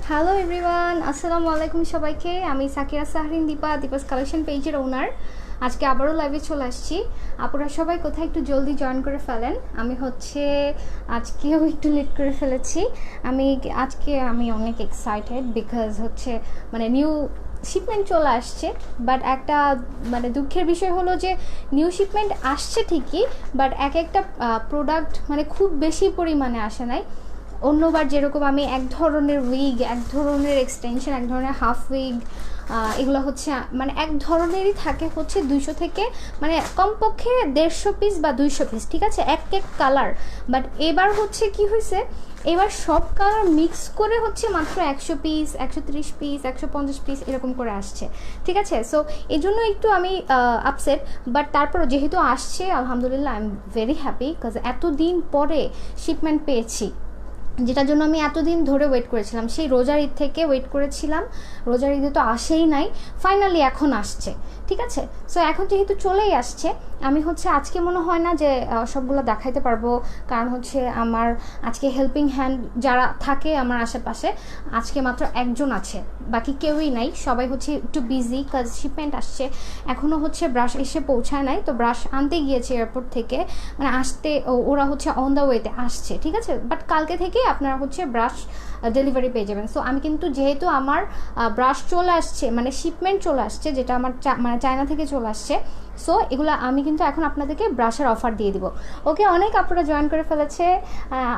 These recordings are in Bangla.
হ্যালো এভরিওয়ান, আসসালামু আলাইকুম সবাইকে। আমি সাকিরা সাহরিন দীপা, দীপাস কালেকশন পেজের ওনার। আজকে আবারও লাইভে চলে আসছি। আপনারা সবাই কোথায় একটু জলদি জয়েন করে ফেলেন। আমি হচ্ছে আজকেও একটু লেট করে ফেলেছি। আমি অনেক এক্সাইটেড বিকজ হচ্ছে মানে নিউ শিপমেন্ট চলে আসছে। বাট একটা মানে দুঃখের বিষয় হলো যে নিউ শিপমেন্ট আসছে ঠিকই, বাট একটা প্রোডাক্ট মানে খুব বেশি পরিমাণে আসে নাই। অন্যবার যেরকম আমি এক ধরনের উইগ, এক ধরনের এক্সটেনশন, এক ধরনের হাফ উইগ, এগুলো হচ্ছে মানে এক ধরনেরই থাকে হচ্ছে 200 থেকে মানে কমপক্ষে 150 পিস বা 200 পিস, ঠিক আছে, এক কালার। বাট এবার হচ্ছে কি হয়েছে, এবার সব কালার মিক্স করে হচ্ছে মাত্র 100 পিস, 130 পিস, 150 পিস এরকম করে আসছে, ঠিক আছে। সো এই জন্য একটু আমি আপসেট, বাট তারপরও যেহেতু আসছে আলহামদুলিল্লাহ I am very happy because এতদিন পরে শিপমেন্ট পেয়েছি, যেটার জন্য আমি এতদিন ধরে ওয়েট করেছিলাম। সেই রোজার ঈদ থেকে ওয়েট করেছিলাম, রোজার ঈদে তো আসেই নাই, ফাইনালি এখন আসছে, ঠিক আছে। সো এখন যেহেতু চলেই আসছে, আমি হচ্ছে আজকে মনে হয় না যে সবগুলো দেখাইতে পারবো, কারণ হচ্ছে আমার আজকে হেল্পিং হ্যান্ড যারা থাকে আমার আশেপাশে আজকে মাত্র একজন আছে, বাকি কেউই নাই, সবাই হচ্ছে একটু বিজি কাজ শিপমেন্ট আসছে। এখনও হচ্ছে ব্রাশ এসে পৌঁছায় নাই, তো ব্রাশ আনতে গিয়েছে এয়ারপোর্ট থেকে, মানে আসতে ওরা হচ্ছে অন দ্য ওয়েতে আসছে, ঠিক আছে। বাট কালকে থেকে আপনারা হচ্ছে ব্রাশ ডেলিভারি পেয়ে যাবেন। সো আমি কিন্তু যেহেতু আমার ব্রাশ চলে আসছে, মানে শিপমেন্ট চলে আসছে, যেটা আমার মানে চায়না থেকে চলে আসছে, সো এগুলো আমি কিন্তু এখন আপনাদেরকে ব্রাশের অফার দিয়ে দিব। ওকে, অনেক আপুরা জয়েন করে ফেলেছে।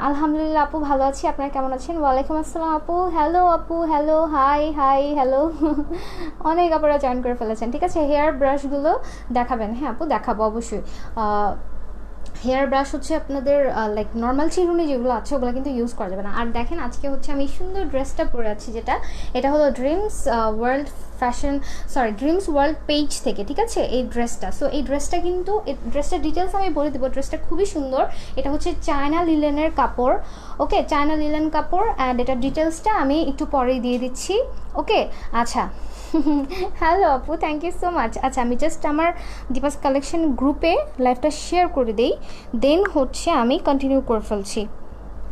আলহামদুলিল্লাহ আপু, ভালো আছি, আপনারা কেমন আছেন? ওয়ালাইকুম আসসালাম আপু, হ্যালো আপু, হ্যালো, হাই হাই হ্যালো। অনেক আপুরা জয়েন করে ফেলেছেন, ঠিক আছে। হেয়ার ব্রাশগুলো দেখাবেন? হ্যাঁ আপু, দেখাবো অবশ্যই। হেয়ার ব্রাশ হচ্ছে আপনাদের লাইক নর্মাল চিরুনি যেগুলো আছে ওগুলো কিন্তু ইউজ করা যাবে না। আর দেখেন আজকে হচ্ছে আমি সুন্দর ড্রেসটা পরে আছি, যেটা এটা হলো dreams world fashion, sorry dreams world page থেকে, ঠিক আছে, এই ড্রেসটা। সো এই ড্রেসটা কিন্তু, এই ড্রেসটার ডিটেলস আমি বলে দেবো। ড্রেসটা খুবই সুন্দর, এটা হচ্ছে চায়না লিলেনের কাপড়, ওকে, চায়না লিলেন কাপড়। অ্যান্ড এটার ডিটেলসটা আমি একটু পরেই দিয়ে দিচ্ছি, ওকে। আচ্ছা, হ্যালো আপু, থ্যাংক ইউ সো মাচ। আচ্ছা, আমি জাস্ট আমার দীপাস কালেকশন গ্রুপে লাইভটা শেয়ার করে দিই, দেন হচ্ছে আমি কন্টিনিউ করে ফেলছি,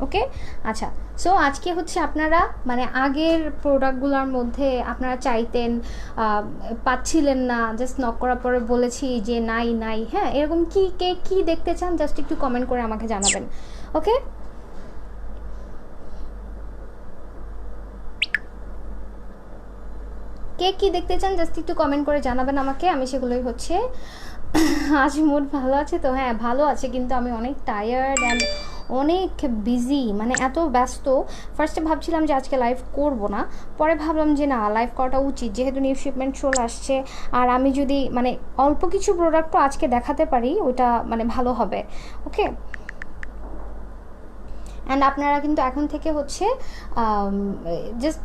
ওকে। আচ্ছা, সো আজকে হচ্ছে আপনারা মানে আগের প্রোডাক্টগুলোর মধ্যে আপনারা চাইতেন, পাচ্ছিলেন না, জাস্ট নক করার পরে বলেছি যে নাই নাই, হ্যাঁ, এরকম কে কি দেখতে চান জাস্ট একটু কমেন্ট করে আমাকে জানাবেন, ওকে। কে কী দেখতে চান জাস্ট একটু কমেন্ট করে জানাবেন আমাকে, আমি সেগুলোই হচ্ছে। আজ মুড ভালো আছে তো? হ্যাঁ ভালো আছে, কিন্তু আমি অনেক টায়ার্ড অ্যান্ড অনেক বিজি, মানে এত ব্যস্ত। ফার্স্টে ভাবছিলাম যে আজকে লাইভ করব না, পরে ভাবলাম যে না, লাইভ করাটা উচিত, যেহেতু নিউ শিপমেন্ট চলে আসছে। আর আমি যদি মানে অল্প কিছু প্রোডাক্টও আজকে দেখাতে পারি ওটা মানে ভালো হবে, ওকে। অ্যান্ড আপনারা কিন্তু এখন থেকে হচ্ছে জাস্ট,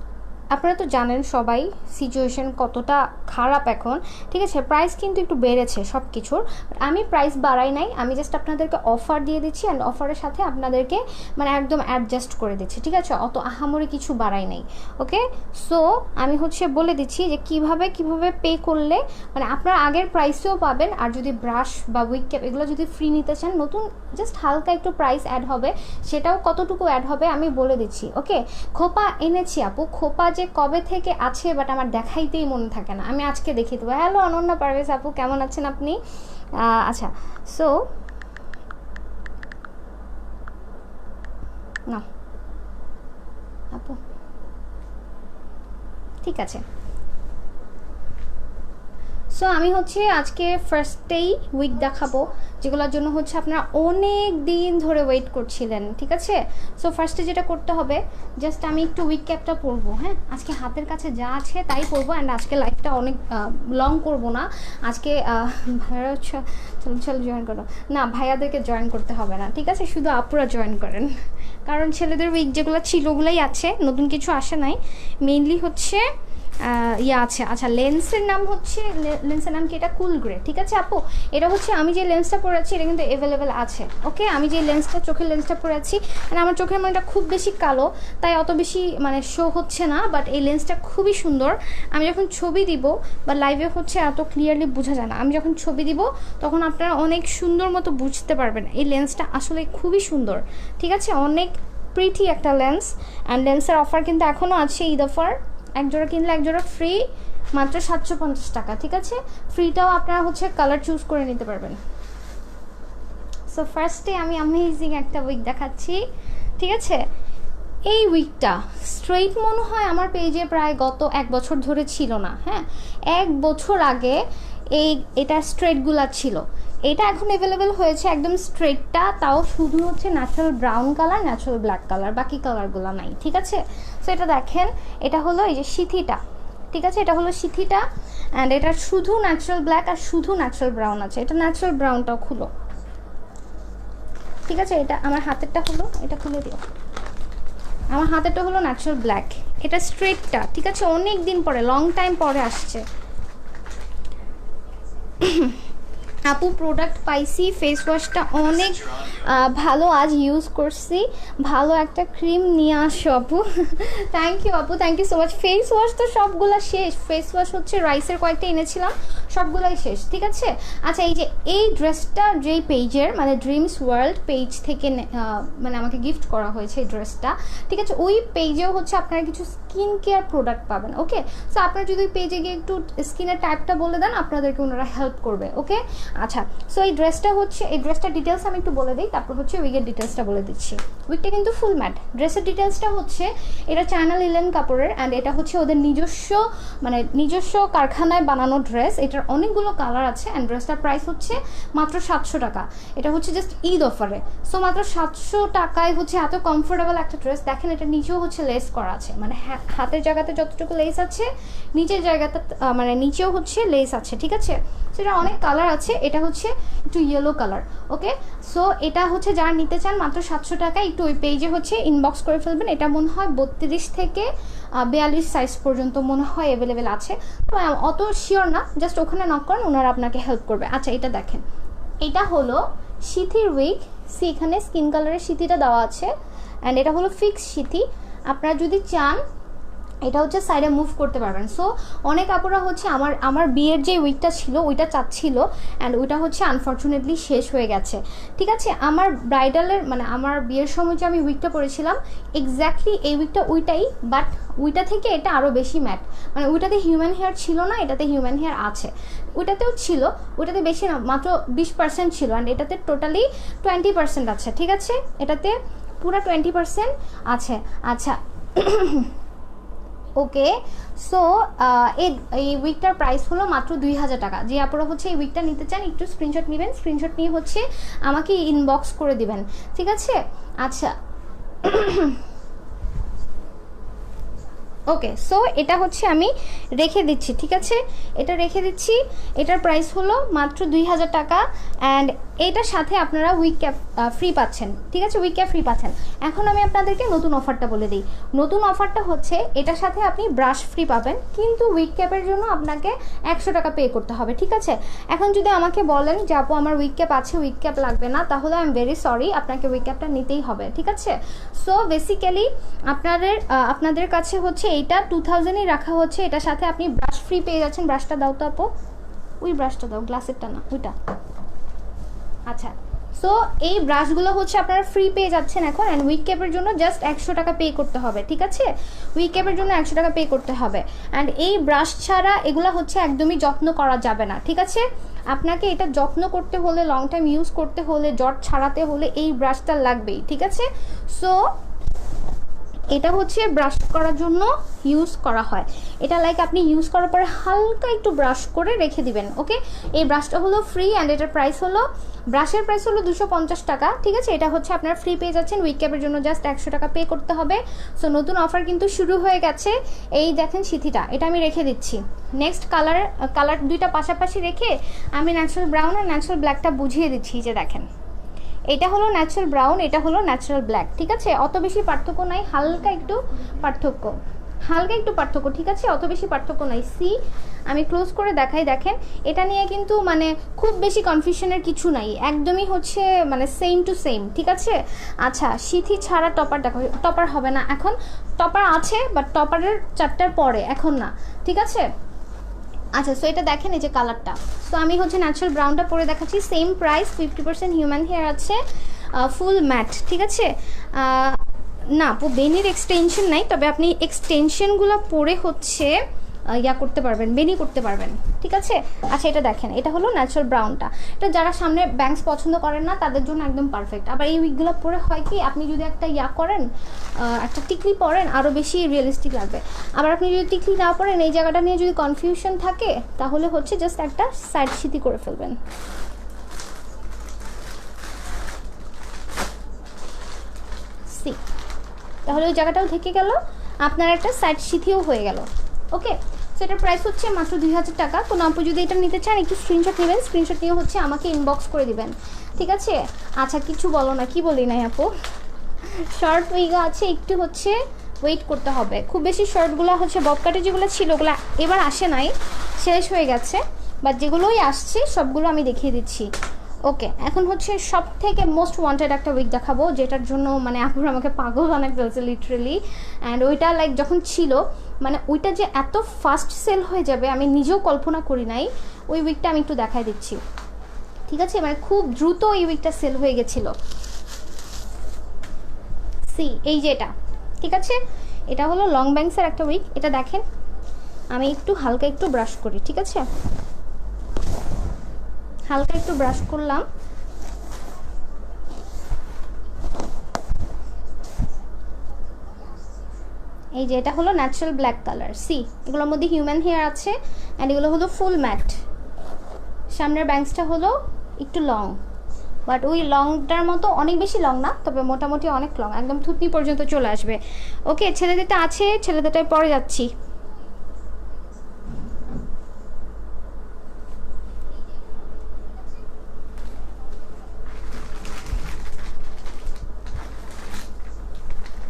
আপনারা তো জানেন সবাই সিচুয়েশন কতটা খারাপ এখন, ঠিক আছে। প্রাইস কিন্তু একটু বেড়েছে সব কিছুর, আমি প্রাইস বাড়াই নাই, আমি জাস্ট আপনাদেরকে অফার দিয়ে দিচ্ছি অ্যান্ড অফারের সাথে আপনাদেরকে মানে একদম অ্যাডজাস্ট করে দিচ্ছি, ঠিক আছে, অত আহামরি কিছু বাড়াই নাই, ওকে। সো আমি হচ্ছে বলে দিচ্ছি যে কিভাবে পে করলে মানে আপনারা আগের প্রাইসেও পাবেন, আর যদি ব্রাশ বা উইক ক্যাপ এগুলো যদি ফ্রি নিতে চান, নতুন জাস্ট হালকা একটু প্রাইস অ্যাড হবে, সেটাও কতটুকু অ্যাড হবে আমি বলে দিচ্ছি, ওকে। খোপা এনেছি আপু, খোপা যে কবে থেকে আছে বাট আমার দেখাইতেই মনে থাকে না, আমি আজকে দেখিয়ে দেবো। হ্যালো অনন্যা পারভেজ আপু, কেমন আছেন আপনি? আচ্ছা, সো না আপু, ঠিক আছে। সো আমি হচ্ছে আজকে ফার্স্টেই উইক দেখাবো, যেগুলোর জন্য হচ্ছে আপনারা অনেক দিন ধরে ওয়েট করছিলেন, ঠিক আছে। সো ফার্স্টে যেটা করতে হবে, জাস্ট আমি একটু উইক ক্যাপটা পরবো, হ্যাঁ, আজকে হাতের কাছে যা আছে তাই পরবো। অ্যান্ড আজকে লাইফটা অনেক লং করব না আজকে। ভাইয়া চল জয়েন করো না, ভাইয়াদেরকে জয়েন করতে হবে না, ঠিক আছে, শুধু আপুরা জয়েন করেন, কারণ ছেলেদের উইক যেগুলো ছিল ওগুলোই আছে, নতুন কিছু আসে নাই। মেইনলি হচ্ছে ইয়া আছে। আচ্ছা, লেন্সের নাম হচ্ছে, লেন্সের নাম কি? এটা কুল গ্রে, ঠিক আছে আপু। এটা হচ্ছে আমি যে লেন্সটা পরেছি এটা কিন্তু অ্যাভেলেবেল আছে, ওকে। আমি যে লেন্সটা, চোখের লেন্সটা পরেছি, মানে আমার চোখের মানটা খুব বেশি কালো, তাই অত বেশি মানে শো হচ্ছে না, বাট এই লেন্সটা খুবই সুন্দর। আমি যখন ছবি দিব বা লাইভে হচ্ছে এত ক্লিয়ারলি বোঝা যায় না, আমি যখন ছবি দিব তখন আপনারা অনেক সুন্দর মতো বুঝতে পারবেন এই লেন্সটা আসলে খুবই সুন্দর, ঠিক আছে, অনেক প্রিটি একটা লেন্স, অ্যান্ড লেন্সের অফার কিন্তু এখনও আছে, ঈদ অফার। এক জোড়া কিনলে এক জোড়া ফ্রি, মাত্র 750 টাকা, ঠিক আছে। ফ্রিটাও আপনারা হচ্ছে কালার চুজ করে নিতে পারবেন। সো ফার্স্টে আমি অ্যামেজিং একটা উইক দেখাচ্ছি, ঠিক আছে। এই উইকটা স্ট্রেইট মনে হয় আমার পেজে প্রায় গত 1 বছর ধরে ছিল না, হ্যাঁ 1 বছর আগে এটা স্ট্রেটগুলা ছিল। এটা এখন অ্যাভেলেবেল হয়েছে একদম স্ট্রেটটা, তাও শুধু হচ্ছে natural brown colour, natural black colour, বাকি কালারগুলো নাই, ঠিক আছে। সো এটা দেখেন, এটা হলো এই যে সিথিটা, ঠিক আছে, এটা হলো সিথিটা, অ্যান্ড এটা শুধু ন্যাচারাল ব্ল্যাক আর শুধু ন্যাচারাল ব্রাউন আছে। এটা ন্যাচারাল ব্রাউনটাও খুলো, ঠিক আছে। এটা আমার হাতেরটা হলো, এটা খুলে দিও। আমার হাতেরটা হলো ন্যাচারাল ব্ল্যাক, এটা স্ট্রেটটা, ঠিক আছে, অনেক দিন পরে, লং টাইম পরে আসছে। আপু প্রোডাক্ট পাইছি, ফেস ওয়াশটা অনেক ভালো, আজ ইউজ করছি, ভালো একটা ক্রিম নিয়ে আসো আপু। থ্যাংক ইউ আপু, thank you so much. Face wash তো সবগুলা শেষ, ফেস ওয়াশ হচ্ছে রাইসের কয়েকটা এনেছিলাম, সবগুলাই শেষ, ঠিক আছে। আচ্ছা এই যে এই ড্রেসটা যেই পেজের মানে ড্রিমস ওয়ার্ল্ড পেজ থেকে মানে আমাকে গিফট করা হয়েছে এই ড্রেসটা, ঠিক আছে, ওই পেজেও হচ্ছে আপনারা কিছু স্কিন কেয়ার প্রোডাক্ট পাবেন, ওকে। সো আপনারা যদি ওই পেজে গিয়ে একটু স্কিনের টাইপটা বলে দেন, আপনাদেরকে ওনারা হেল্প করবে, ওকে। আচ্ছা সো এই ড্রেসটা হচ্ছে, এই ড্রেসটার ডিটেলস আমি একটু বলে দিই, তারপর হচ্ছে উইকের ডিটেলসটা বলে দিচ্ছি। উইকটা কিন্তু ফুল ম্যাট। ড্রেসের ডিটেলসটা হচ্ছে এটা চায়না লিলেন কাপড়ের, অ্যান্ড এটা হচ্ছে ওদের নিজস্ব কারখানায় বানানো ড্রেস। এটার অনেকগুলো কালার আছে, অ্যান্ড ড্রেসটার প্রাইস হচ্ছে মাত্র 700 টাকা। এটা হচ্ছে জাস্ট ঈদ অফারে। সো মাত্র 700 টাকায় হচ্ছে এত কমফোর্টেবল একটা ড্রেস। দেখেন এটা নিচেও হচ্ছে লেস করা আছে, মানে হাতের জায়গাতে যতটুকু লেস আছে, নিচের জায়গাতে মানে নিচেও হচ্ছে লেস আছে, ঠিক আছে। সেটা অনেক কালার আছে, এটা হচ্ছে একটু ইয়েলো কালার, ওকে। সো এটা হচ্ছে যারা নিতে চান মাত্র 700 টাকা, একটু ওই পেজে হচ্ছে ইনবক্স করে ফেলবেন। এটা মনে হয় 32 থেকে 42 সাইজ পর্যন্ত মনে হয় অ্যাভেলেবেল আছে, তো অত শিওর না, জাস্ট ওখানে নক করেন, ওনারা আপনাকে হেল্প করবে। আচ্ছা এটা দেখেন, এটা হলো সিথির উইক, সি এখানে স্কিন কালারের সিথিটা দেওয়া আছে, অ্যান্ড এটা হলো ফিক্স সিথি। আপনারা যদি চান এটা হচ্ছে সাইডে মুভ করতে পারবেন। সো অনেক আপুরা হচ্ছে আমার বিয়ের যে উইকটা ছিল ওইটা চাচ্ছিল, অ্যান্ড ওইটা হচ্ছে আনফর্চুনেটলি শেষ হয়ে গেছে, ঠিক আছে। আমার ব্রাইডালের মানে আমার বিয়ের সময় যে আমি উইকটা পরেছিলাম এক্স্যাক্টলি এই উইকটা ওইটাই, বাট ওইটা থেকে এটা আরও বেশি ম্যাট, মানে ওইটাতে হিউম্যান হেয়ার ছিল না, এটাতে হিউম্যান হেয়ার আছে। ওইটাতেও ছিল, ওইটাতে বেশি না, মাত্র 20% ছিল, অ্যান্ড এটাতে টোটালি 20% আছে, ঠিক আছে। এটাতে পুরো 20% আছে। আচ্ছা ওকে। সো এই উইকটার প্রাইস হলো মাত্র 2000 টাকা। যে আপনারা হচ্ছে এই উইকটা নিতে চান একটু স্ক্রিনশট নেবেন, স্ক্রিনশট নিয়ে হচ্ছে আমাকে ইনবক্স করে দিবেন, ঠিক আছে। আচ্ছা ওকে। সো এটা হচ্ছে আমি রেখে দিচ্ছি, ঠিক আছে, এটা রেখে দিচ্ছি। এটার প্রাইস হলো মাত্র 2000 টাকা, অ্যান্ড এটার সাথে আপনারা উইক ক্যাপ ফ্রি পাচ্ছেন, ঠিক আছে, উইক ক্যাপ ফ্রি পাচ্ছেন। এখন আমি আপনাদেরকে নতুন অফারটা বলে দিই। নতুন অফারটা হচ্ছে এটার সাথে আপনি ব্রাশ ফ্রি পাবেন, কিন্তু উইক ক্যাপের জন্য আপনাকে 100 টাকা পে করতে হবে, ঠিক আছে। এখন যদি আমাকে বলেন যে আপু আমার উইক ক্যাপ আছে, উইক ক্যাপ লাগবে না, তাহলে আই এম ভেরি সরি, আপনাকে উইক ক্যাপটা নিতেই হবে, ঠিক আছে। সো বেসিক্যালি আপনাদের কাছে হচ্ছে এইটা 2000ই রাখা হচ্ছে, এটার সাথে আপনি ব্রাশ ফ্রি পেয়ে যাচ্ছেন। ব্রাশটা দাও তো আপু, ওই ব্রাশটা দাও, গ্লাসেরটা না, ওইটা। আচ্ছা সো এই ব্রাশগুলো হচ্ছে আপনারা ফ্রি পেয়ে যাচ্ছেন এখন, অ্যান্ড উইক ক্যাপের জন্য জাস্ট 100 টাকা পে করতে হবে, ঠিক আছে। উইক ক্যাপের জন্য 100 টাকা পে করতে হবে, অ্যান্ড এই ব্রাশ ছাড়া এগুলো হচ্ছে একদমই যত্ন করা যাবে না, ঠিক আছে। আপনাকে এটা যত্ন করতে হলে, লং টাইম ইউজ করতে হলে, জট ছাড়াতে হলে এই ব্রাশটা লাগবেই, ঠিক আছে। সো এটা হচ্ছে ব্রাশ করার জন্য ইউজ করা হয়। এটা লাইক আপনি ইউজ করার পরে হালকা একটু ব্রাশ করে রেখে দিবেন, ওকে। এই ব্রাশটা হলো ফ্রি, অ্যান্ড এটার প্রাইস হলো, ব্রাশের প্রাইস হলো 250 টাকা, ঠিক আছে। এটা হচ্ছে আপনার ফ্রি পেয়ে যাচ্ছেন, উইক ক্যাপের জন্য জাস্ট 100 টাকা পে করতে হবে। সো নতুন অফার কিন্তু শুরু হয়ে গেছে। এই দেখেন সিথিটা, এটা আমি রেখে দিচ্ছি। নেক্সট কালার দুইটা পাশাপাশি রেখে আমি ন্যাচারাল ব্রাউন আর ন্যাচারাল ব্ল্যাকটা বুঝিয়ে দিচ্ছি। যে দেখেন এটা হলো ন্যাচারাল ব্রাউন, এটা হলো ন্যাচারাল ব্ল্যাক, ঠিক আছে। অত বেশি পার্থক্য নাই, হালকা একটু পার্থক্য, ঠিক আছে, অত বেশি পার্থক্য নাই। সি আমি ক্লোজ করে দেখাই, দেখেন এটা নিয়ে কিন্তু মানে খুব বেশি কনফিউশনের কিছু নাই, একদমই হচ্ছে মানে সেম টু সেম, ঠিক আছে। আচ্ছা সিথি ছাড়া টপার দেখো, টপার হবে না এখন, টপার আছে বাট টপারের 4টার পরে, এখন না, ঠিক আছে। আচ্ছা সো এটা দেখেন এই যে কালারটা, সো আমি হচ্ছে ন্যাচারাল ব্রাউনটা পরে দেখাচ্ছি, সেম প্রাইস, 50% হিউম্যান হেয়ার আছে, ফুল ম্যাট, ঠিক আছে। না আপু বেনির এক্সটেনশন নাই, তবে আপনি এক্সটেনশনগুলো পরে হচ্ছে ইয়া করতে পারবেন, বেনি করতে পারবেন, ঠিক আছে। আচ্ছা এটা দেখেন, এটা হলো ন্যাচারাল ব্রাউনটা, এটা যারা সামনে ব্যাংকস পছন্দ করেন না তাদের জন্য একদম পারফেক্ট। আবার এই উইকগুলো পরে হয় কি, আপনি যদি একটা ইয়া করেন, একটা টিকলি পরেন, আরও বেশি রিয়েলিস্টিক লাগবে। আবার আপনি যদি টিকলি না পরেন, এই জায়গাটা নিয়ে যদি কনফিউশন থাকে, তাহলে হচ্ছে জাস্ট একটা সাইড সিটি করে ফেলবেন। সি, তাহলে ওই জায়গাটাও থেকে গেল, আপনার একটা সাইড সিথিও হয়ে গেল। ওকে, সো এটার প্রাইস হচ্ছে মাত্র 2000 টাকা। কোনো আপু যদি এটা নিতে চান একটু স্ক্রিনশট নেবেন, স্ক্রিনশট নিয়ে হচ্ছে আমাকে ইনবক্স করে দিবেন, ঠিক আছে। আচ্ছা কিছু বলো না, কি বলি নাই আপু? শর্ট উইগও আছে, একটু হচ্ছে ওয়েট করতে হবে। খুব বেশি শর্টগুলো হচ্ছে ববকাটে যেগুলো ছিল ওগুলো এবার আসে নাই, শেষ হয়ে গেছে, বাট যেগুলোই আসছে সবগুলো আমি দেখিয়ে দিচ্ছি। ওকে, এখন হচ্ছে সব থেকে মোস্ট ওয়ান্টেড একটা উইক দেখাবো, যেটার জন্য মানে আপুর আমাকে পাগল বানায় ফেলছে লিটারেলি। অ্যান্ড ওইটা লাইক যখন ছিল, মানে ওইটা যে এত ফাস্ট সেল হয়ে যাবে আমি নিজেও কল্পনা করি নাই। ওই উইকটা আমি একটু দেখাই দিচ্ছি, ঠিক আছে। মানে খুব দ্রুত এই উইকটা সেল হয়ে গেছিলো। সি, এই যে এটা, ঠিক আছে, এটা হলো লং ব্যাংকসের একটা উইক। এটা দেখেন, আমি একটু হালকা একটু ব্রাশ করি, ঠিক আছে, হালকা একটু ব্রাশ করলাম। এই যে এটা হলো ন্যাচারাল ব্ল্যাক কালার। সি, এগুলোর মধ্যে হিউম্যান হেয়ার আছে অ্যান্ড এগুলো হলো ফুল ম্যাট। সামনের ব্যাংকসটা হলো একটু লং, বাট ওই লংটার মতো অনেক বেশি লং না, তবে মোটামুটি অনেক লং, একদম থুতনি পর্যন্ত চলে আসবে। ওকে, ছেলেদেরটা আছে, ছেলেদেরটায় পরে যাচ্ছি।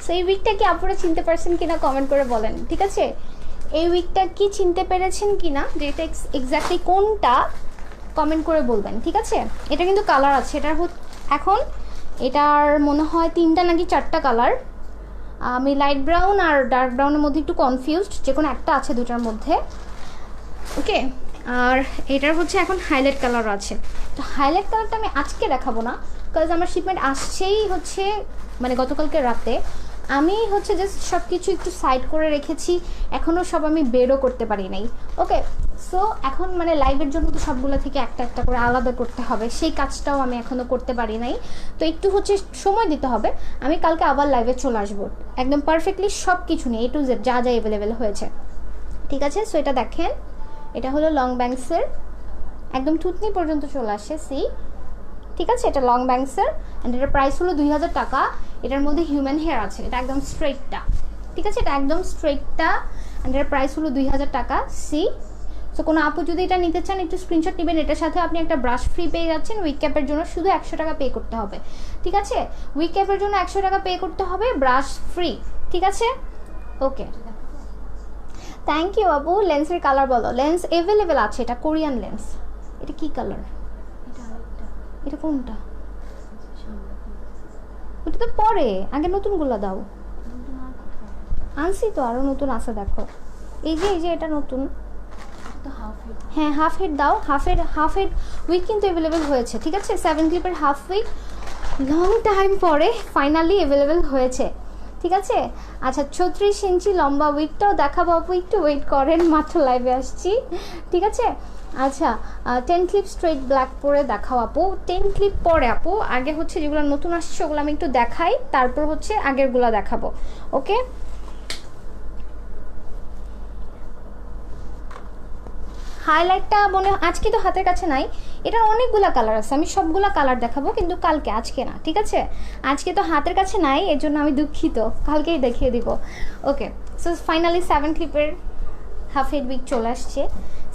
সো এই উইকটা কি আপনারা চিনতে পারছেন কিনা কমেন্ট করে বলেন, ঠিক আছে। এই উইকটা কি চিনতে পেরেছেন কিনা, যে এটা এক্স্যাক্টলি কোনটা, কমেন্ট করে বলবেন, ঠিক আছে। এটা কিন্তু কালার আছে, এটার এখন এটার মনে হয় 3টা নাকি 4টা কালার। আমি লাইট ব্রাউন আর ডার্ক ব্রাউনের মধ্যে একটু কনফিউজড, যে কোনো একটা আছে দুটার মধ্যে। ওকে, আর এটার হচ্ছে এখন হাইলাইট কালার আছে। তো হাইলাইট কালারটা আমি আজকে দেখাবো না, বিকজ আমার শিপমেন্ট আসছেই হচ্ছে মানে গতকালকে রাতে। আমি হচ্ছে জাস্ট সব কিছু একটু সাইড করে রেখেছি, এখনও সব আমি বেরও করতে পারি নাই। ওকে, সো এখন মানে লাইভের জন্য তো সবগুলো থেকে একটা একটা করে আলাদা করতে হবে, সেই কাজটাও আমি এখনও করতে পারি নাই। তো একটু হচ্ছে সময় দিতে হবে। আমি কালকে আবার লাইভে চলে আসবো একদম পারফেক্টলি সব কিছু নিয়ে, A to Z যা যা অ্যাভেলেবেল হয়েছে, ঠিক আছে। সো এটা দেখেন, এটা হলো লং ব্যাংকসের, একদম থুতনি পর্যন্ত চলে আসে। সি, ঠিক আছে, এটা লং ব্যাংকসের অ্যান্ড এটার প্রাইস হলো 2000 টাকা। এটার মধ্যে হিউম্যান হেয়ার আছে, এটা একদম স্ট্রেটটা, ঠিক আছে, এটা একদম স্ট্রেটটা অ্যান্ড এটার প্রাইস হলো 2000 টাকা। সি, সো কোনো আপু যদি এটা নিতে চান একটু স্ক্রিনশট নেবেন। এটার সাথে আপনি একটা ব্রাশ ফ্রি পেয়ে যাচ্ছেন। উইক ক্যাপের জন্য শুধু 100 টাকা পে করতে হবে, ঠিক আছে। উইক ক্যাপের জন্য 100 টাকা পে করতে হবে, ব্রাশ ফ্রি, ঠিক আছে। ওকে, থ্যাংক ইউ আপু। লেন্সের কালার বলো। লেন্স অ্যাভেলেবেল আছে, এটা কোরিয়ান লেন্স। এটা কি কালার? এটা কোনটা? ওটা তো পরে, আগে নতুনগুলো দাও। আনছি তো, আরও নতুন আছে দেখো। এই যে এটা নতুন। হ্যাঁ, হাফ হেড দাও। হাফ হেড উইক কিন্তু অ্যাভেলেবেল হয়েছে, ঠিক আছে। 7 ক্লিপের হাফ উইক লং টাইম পরে ফাইনালি অ্যাভেলেবেল হয়েছে, ঠিক আছে। আচ্ছা 36 ইঞ্চি লম্বা উইকটাও দেখাবো আপু, একটু ওয়েট করেন, মাত্র লাইভে আসছি, ঠিক আছে। আচ্ছা 10 ক্লিপ স্ট্রেট ব্ল্যাক পরে দেখাও আপু। 10 ক্লিপ পরে আপু, আগে হচ্ছে যেগুলো নতুন আসছে ওগুলো আমি একটু দেখাই, তারপর হচ্ছে আগেরগুলো দেখাবো। ওকে, হাইলাইটটা মনে আজকে তো হাতের কাছে নাই, এটার অনেকগুলো কালার আছে, আমি সবগুলো কালার দেখাবো, কিন্তু কালকে, আজকে না, ঠিক আছে। আজকে তো হাতের কাছে নাই, এর জন্য আমি দুঃখিত, কালকেই দেখিয়ে দিব। ওকে, সো ফাইনালি 7 ক্লিপের হাফ হেড উইক চলে আসছে।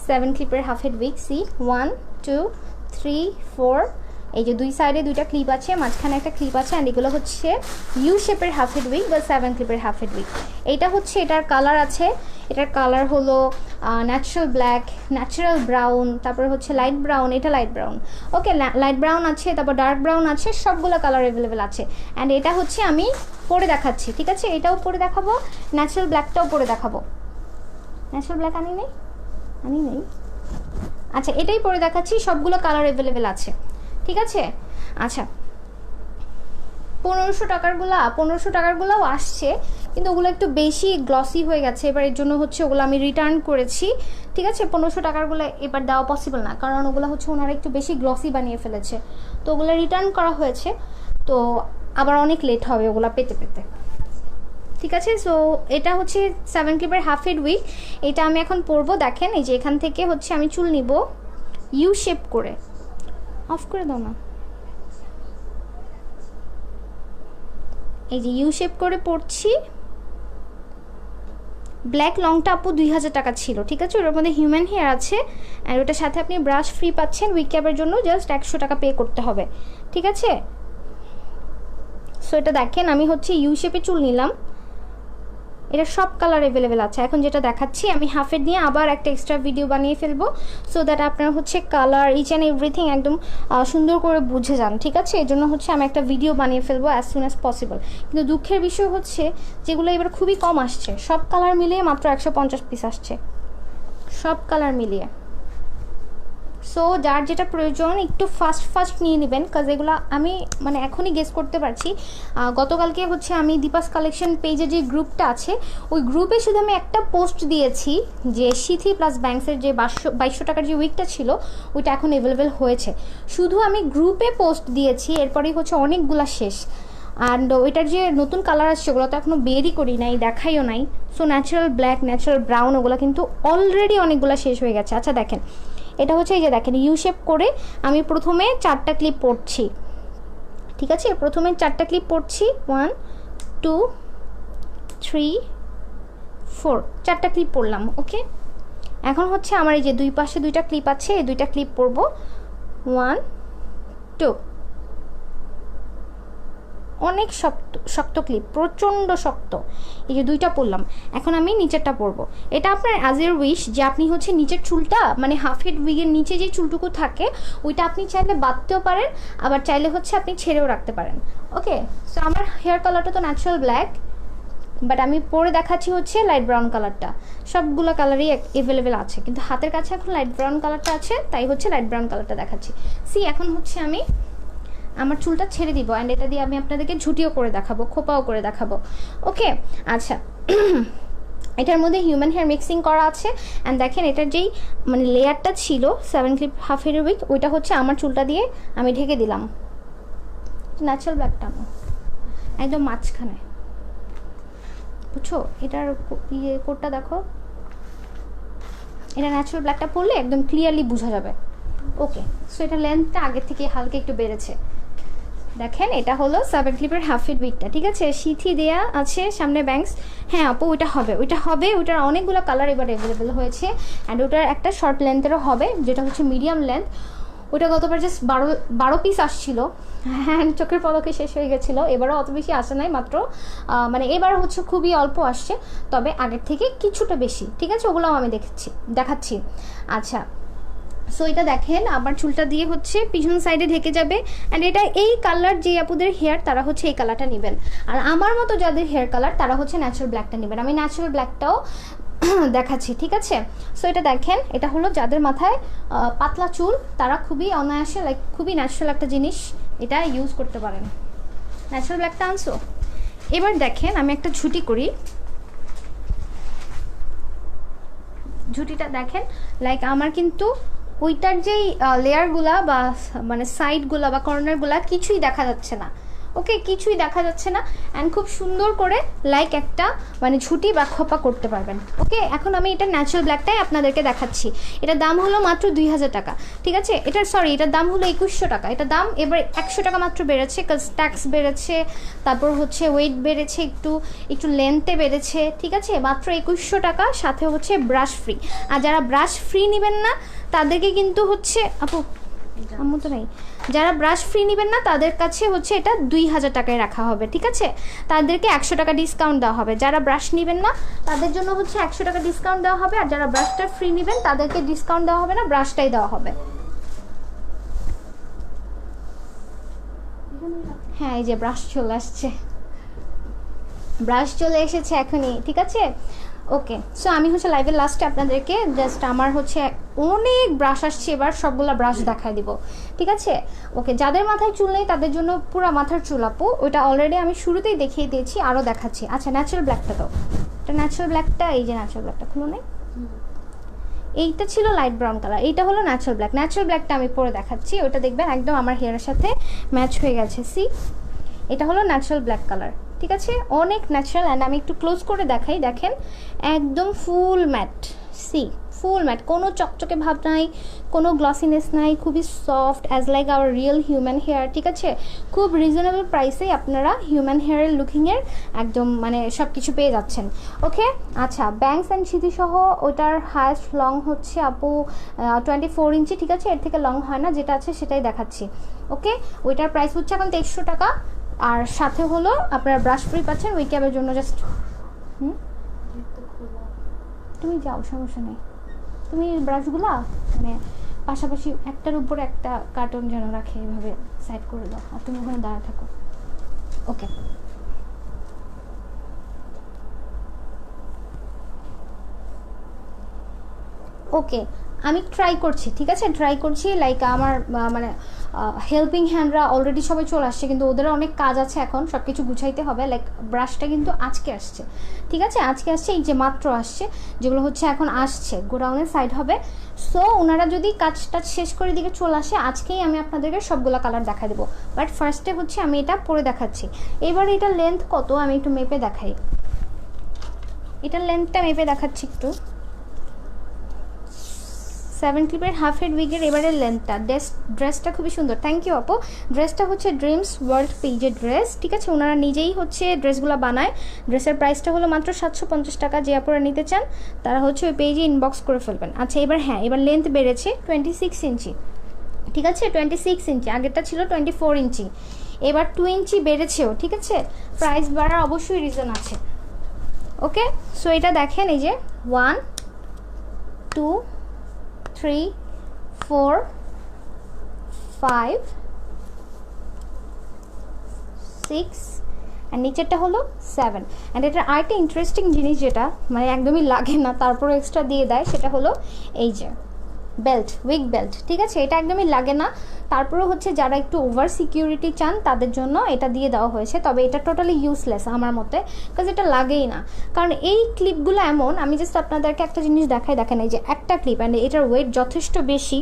7 ক্লিপের হাফ হেড উইক। সি 1 2 3 4, এই যে দুই সাইডে দুইটা ক্লিপ আছে, মাঝখানে একটা ক্লিপ আছে অ্যান্ড এগুলো হচ্ছে ইউ শেপের হাফ হেড উইক বা 7 ক্লিপের হাফ হেড উইক। এইটা হচ্ছে এটার কালার আছে, এটার কালার হলো ন্যাচারাল ব্ল্যাক, ন্যাচারাল ব্রাউন, তারপরে হচ্ছে লাইট ব্রাউন, এটা লাইট ব্রাউন। ওকে, লাইট ব্রাউন আছে, তারপর ডার্ক ব্রাউন আছে, সবগুলো কালার অ্যাভেলেবেল আছে। অ্যান্ড এটা হচ্ছে আমি পরে দেখাচ্ছি, ঠিক আছে। এটাও পরে দেখাবো, ন্যাচারাল ব্ল্যাকটাও পরে দেখাবো। ন্যাচারাল ব্ল্যাক আনি নেই। আচ্ছা এটাই পরে দেখাচ্ছি, সবগুলো কালার অ্যাভেলেবেল আছে, ঠিক আছে। আচ্ছা 1500 টাকারগুলোও আসছে, কিন্তু ওগুলো একটু বেশি গ্লসি হয়ে গেছে এবার, এর জন্য হচ্ছে ওগুলো আমি রিটার্ন করেছি। ঠিক আছে, 1500 টাকারগুলো এবার দেওয়া পসিবল না, কারণ ওগুলো হচ্ছে ওনারা একটু বেশি গ্লসি বানিয়ে ফেলেছে, তো ওগুলো রিটার্ন করা হয়েছে। তো আবার অনেক লেট হবে ওগুলো পেতে পেতে। ঠিক আছে, সো এটা হচ্ছে 7 ক্লিপের হাফের উইক। এটা আমি এখন পরবো। দেখেন এই যে এখান থেকে হচ্ছে আমি চুল নিব ইউ শেপ করে। অফ করে দাও না। এই যে ইউ শেপ করে পরছি। ব্ল্যাক লংটা আপু 2000 টাকা ছিল। ঠিক আছে, ওটার মধ্যে হিউম্যান হেয়ার আছে, আর ওটার সাথে আপনি ব্রাশ ফ্রি পাচ্ছেন। উইক ক্যাপের জন্য জাস্ট 100 টাকা পে করতে হবে। ঠিক আছে, সো এটা দেখেন আমি হচ্ছে ইউ শেপে চুল নিলাম। এটা সব কালার অ্যাভেলেবেল আছে। এখন যেটা দেখাচ্ছি আমি হাফের নিয়ে আবার একটা এক্সট্রা ভিডিও বানিয়ে ফেলবো, সো দ্যাট আপনার হচ্ছে কালার ইচ অ্যান্ড এভরিথিং একদম সুন্দর করে বুঝে যান। ঠিক আছে, এই জন্য হচ্ছে আমি একটা ভিডিও বানিয়ে ফেলবো অ্যাজ সুন অ্যাজ পসিবল। কিন্তু দুঃখের বিষয় হচ্ছে যেগুলো এবার খুবই কম আসছে, সব কালার মিলিয়ে মাত্র 150 পিস আসছে, সব কালার মিলিয়ে। সো যার যেটা প্রয়োজন একটু ফাস্ট নিয়ে নেবেন, কাজ এগুলো আমি মানে এখনই গেস করতে পারছি। গতকালকে হচ্ছে আমি দীপাস কালেকশন পেজে যে গ্রুপটা আছে, ওই গ্রুপে শুধু আমি একটা পোস্ট দিয়েছি যে সিথি প্লাস ব্যাংকসের যে 2200 টাকার যে উইকটা ছিল ওইটা এখন অ্যাভেলেবেল হয়েছে। শুধু আমি গ্রুপে পোস্ট দিয়েছি, এরপরেই হচ্ছে অনেকগুলা শেষ। অ্যান্ড ওইটার যে নতুন কালার আসছে ওগুলো তো এখনও বেরই করি নাই, দেখাইও নাই। So natural black, natural brown ওগুলো কিন্তু অলরেডি অনেকগুলো শেষ হয়ে গেছে। আচ্ছা দেখেন, এটা হচ্ছে এই যে দেখেন ইউ শেপ করে আমি প্রথমে 4টা ক্লিপ পরছি। ঠিক আছে, প্রথমে 4টা ক্লিপ পরছি, 1 2 3 4, 4টা ক্লিপ পরলাম। ওকে, এখন হচ্ছে আমার এই যে দুই পাশে 2টা ক্লিপ আছে, এই 2টা ক্লিপ পরবো, 1 2। অনেক শক্ত শক্ত ক্লিপ, প্রচণ্ড শক্ত। এই যে 2টা পরলাম, এখন আমি নিচেরটা পরবো। এটা আপনার অ্যাজ এর উইশ যে আপনি হচ্ছে নিচের চুলটা মানে হাফ হেড উইগের নিচে যে চুলটুকু থাকে ওইটা আপনি চাইলে বাঁধতেও পারেন, আবার চাইলে হচ্ছে আপনি ছেড়েও রাখতে পারেন। ওকে, সো আমার হেয়ার কালারটা তো ন্যাচারাল ব্ল্যাক, বাট আমি পরে দেখাচ্ছি হচ্ছে লাইট ব্রাউন কালারটা। সবগুলো কালারই অ্যাভেলেবেল আছে, কিন্তু হাতের কাছে এখন লাইট ব্রাউন কালারটা আছে, তাই হচ্ছে লাইট ব্রাউন কালারটা দেখাচ্ছি। সি এখন হচ্ছে আমি আমার চুলটা ছেড়ে দিব, অ্যান্ড এটা দিয়ে আমি আপনাদেরকে ঝুটিও করে দেখাবো, খোপাও করে দেখাবো। ওকে, আচ্ছা এটার মধ্যে হিউম্যান হেয়ার মিক্সিং করা আছে। অ্যান্ড দেখেন এটার যেই মানে লেয়ারটা ছিল 7 ক্লিপ হাফ হেয়ার উইক, ওইটা হচ্ছে আমার চুলটা দিয়ে আমি ঢেকে দিলাম। ন্যাচারাল ব্ল্যাকটা একদম মাঝখানে, বুঝছো? এটার কোটটা দেখো, এটা ন্যাচারাল ব্ল্যাকটা পরলে একদম ক্লিয়ারলি বোঝা যাবে। ওকে, সো এটা লেন্থটা আগের থেকে হালকা একটু বেড়েছে। দেখেন এটা হলো 7 ক্লিপের হাফ ফিট উইকটা। ঠিক আছে, সিথি দেয়া আছে, সামনে ব্যাংকস। হ্যাঁ আপু ওইটা হবে, ওইটার অনেকগুলো কালার এবার অ্যাভেলেবেল হয়েছে। অ্যান্ড ওটার একটা শর্ট লেন্থেরও হবে, যেটা হচ্ছে মিডিয়াম লেন্থ। ওটা গতবার জাস্ট 12 পিস আসছিল, হ্যাঁ চোখের পলকে শেষ হয়ে গেছিলো। এবারও অত বেশি আসে নাই, মাত্র মানে এবার হচ্ছে খুবই অল্প আসছে, তবে আগের থেকে কিছুটা বেশি। ঠিক আছে, ওগুলোও আমি দেখাচ্ছি। আচ্ছা, সো এটা দেখেন আমার চুলটা দিয়ে হচ্ছে পিছন সাইডে ঢেকে যাবে। অ্যান্ড এটা এই কালার যে আপুদের হেয়ার তারা হচ্ছে এই কালারটা নেবেন, আর আমার মতো যাদের হেয়ার কালার তারা হচ্ছে ন্যাচারাল ব্ল্যাকটা নেবেন। আমি ন্যাচারাল ব্ল্যাকটাও দেখাচ্ছি। ঠিক আছে, সো এটা দেখেন, এটা হলো যাদের মাথায় পাতলা চুল তারা খুবই অনায়াসে লাইক খুবই ন্যাচারাল একটা জিনিস, এটা ইউজ করতে পারেন। ন্যাচারাল ব্ল্যাকটা আনছো। এবার দেখেন আমি একটা ঝুটি করি। ঝুটিটা দেখেন, লাইক আমার কিন্তু ওইটার যেই লেয়ারগুলা বা মানে সাইডগুলা বা কর্নারগুলা কিছুই দেখা যাচ্ছে না। ওকে, কিছুই দেখা যাচ্ছে না। অ্যান্ড খুব সুন্দর করে লাইক একটা মানে ঝুটি বা খোপা করতে পারবেন। ওকে, এখন আমি এটা ন্যাচারাল ব্ল্যাকটাই আপনাদেরকে দেখাচ্ছি। এটার দাম হলো মাত্র 2000 টাকা। ঠিক আছে, এটার দাম হলো 2100 টাকা। এটার দাম এবার 100 টাকা মাত্র বেড়েছে, কাজ ট্যাক্স বেড়েছে, তারপর হচ্ছে ওয়েট বেড়েছে, একটু লেন্থে বেড়েছে। ঠিক আছে, মাত্র 2100 টাকা, সাথে হচ্ছে ব্রাশ ফ্রি। আর যারা ব্রাশ ফ্রি নেবেন না তাদেরকে কিন্তু হচ্ছে আপু আম্মু তো নাই, যারা ব্রাশ ফ্রি নেবেন না তাদের কাছে হচ্ছে এটা 2000 টাকায় রাখা হবে। ঠিক আছে, তাদেরকে 100 টাকা ডিসকাউন্ট দেওয়া হবে। যারা ব্রাশ নেবেন না তাদের জন্য হচ্ছে 100 টাকা ডিসকাউন্ট দেওয়া হবে, আর যারা ব্রাশটা ফ্রি নেবেন তাদেরকে ডিসকাউন্ট দেওয়া হবে না, ব্রাশটাই দেওয়া হবে। হ্যাঁ, এই যে ব্রাশ চলে এসেছে এখনই। ঠিক আছে, ওকে, সো আমি হচ্ছে লাইভের লাস্টে আপনাদেরকে জাস্ট আমার হচ্ছে অনেক ব্রাশ আসছে, এবার সবগুলা ব্রাশ দেখাই দিব, ঠিক আছে? ওকে, যাদের মাথায় চুল নেই তাদের জন্য পুরো মাথার চুল আপু, ওইটা অলরেডি আমি শুরুতেই দেখিয়ে দিয়েছি, আরও দেখাচ্ছি। আচ্ছা, ন্যাচারাল ব্ল্যাকটা দাও, এটা ন্যাচারাল ব্ল্যাকটা, এই যে ন্যাচারাল ব্ল্যাকটা খুলো নেই, এইটা ছিল লাইট ব্রাউন কালার, এইটা হলো ন্যাচারাল ব্ল্যাক। ন্যাচারাল ব্ল্যাকটা আমি পরে দেখাচ্ছি, ওটা দেখবেন একদম আমার হেয়ারের সাথে ম্যাচ হয়ে গেছে। সি, এটা হলো ন্যাচারাল ব্ল্যাক কালার, ঠিক আছে? অনেক ন্যাচারাল। অ্যান্ড আমি একটু ক্লোজ করে দেখাই, দেখেন একদম full matte. See, full matte, কোনো চকচকে ভাব নাই, কোনো গ্লসিনেস নাই, খুবই soft as like our real human hair, ঠিক আছে? খুব রিজনেবল প্রাইসেই আপনারা হিউম্যান হেয়ারের লুকিংয়ের একদম মানে সব কিছু পেয়ে যাচ্ছেন। ওকে, আচ্ছা, ব্যাংকস অ্যান্ড সিঁথিসহ ওটার হায়েস্ট লং হচ্ছে আপু 24 ইঞ্চি, ঠিক আছে? এর থেকে লং হয় না, যেটা আছে সেটাই দেখাচ্ছি। ওকে, ওইটার প্রাইস হচ্ছে এখন 2300 টাকা। আর সাথে হলো আপনারা ব্রাশ ফ্রি পাচ্ছেন ওই ক্যাবের জন্য। জাস্ট তুমি যাও, সমস্যা নেই। তুমি ব্রাশগুলা মানে পাশাপাশি একটার উপরে একটা কার্টন যেন রাখে, এভাবে সাইড করে দাও, আর তুমি ওখানে দাঁড়া থাকো। ওকে, ওকে, আমি ট্রাই করছি, ঠিক আছে? ট্রাই করছি, লাইক আমার মানে হেল্পিং হ্যান্ডরা অলরেডি সবাই চলে আসছে, কিন্তু ওদের অনেক কাজ আছে, এখন সব কিছু গুছাইতে হবে। লাইক ব্রাশটা কিন্তু আজকে আসছে, ঠিক আছে? আজকে আসছে, এই যে মাত্র আসছে, যেগুলো হচ্ছে এখন আসছে গোডাউনের সাইড হবে। সো ওনারা যদি কাজটা শেষ করে দিকে চলে আসে, আজকেই আমি আপনাদেরকে সবগুলো কালার দেখা দেবো। বাট ফার্স্টে হচ্ছে আমি এটা পরে দেখাচ্ছি। এবার এটার লেন্থ কত আমি একটু মেপে দেখাই, এটার লেন্থটা মেপে দেখাচ্ছি একটু। 7 ক্লিপের হাফ হেড উইগের এবারের লেন্থটা। ড্রেসটা খুবই সুন্দর, থ্যাংক ইউ আপু। ড্রেসটা হচ্ছে ড্রিমস ওয়ার্ল্ড পেজের ড্রেস, ঠিক আছে? ওনারা নিজেই হচ্ছে ড্রেসগুলো বানায়। ড্রেসের প্রাইসটা হলো মাত্র 750 টাকা। যে আপনারা নিতে চান তারা হচ্ছে ওই পেজে ইনবক্স করে ফেলবেন। আচ্ছা, এবার হ্যাঁ, এবার লেন্থ বেড়েছে 26 ইঞ্চি, ঠিক আছে? 26 ইঞ্চি, আগেরটা ছিল 24 ইঞ্চি, এবার 2 ইঞ্চি বেড়েছেও, ঠিক আছে? প্রাইস বাড়ার অবশ্যই রিজন আছে। ওকে, সো এটা দেখেন, এই যে 1 2 3 4 5 6 আর নিচেরটা হলো 7। অ্যান্ড এটার আরেকটা ইন্টারেস্টিং জিনিস যেটা মানে একদমই লাগে না, তারপরে এক্সট্রা দিয়ে দেয়, সেটা হলো এই যে বেল্ট, উইগ বেল্ট, ঠিক আছে? এটা একদমই লাগে না, তারপরেও হচ্ছে যারা একটু ওভার সিকিউরিটি চান তাদের জন্য এটা দিয়ে দেওয়া হয়েছে। তবে এটা টোটালি ইউজলেস আমার মতে, বিকজ এটা লাগেই না। কারণ এই ক্লিপগুলো এমন, আমি জাস্ট আপনাদেরকে একটা জিনিস দেখাই, দেখেন এই যে একটা ক্লিপ, অ্যান্ড এটার ওয়েট যথেষ্ট বেশি।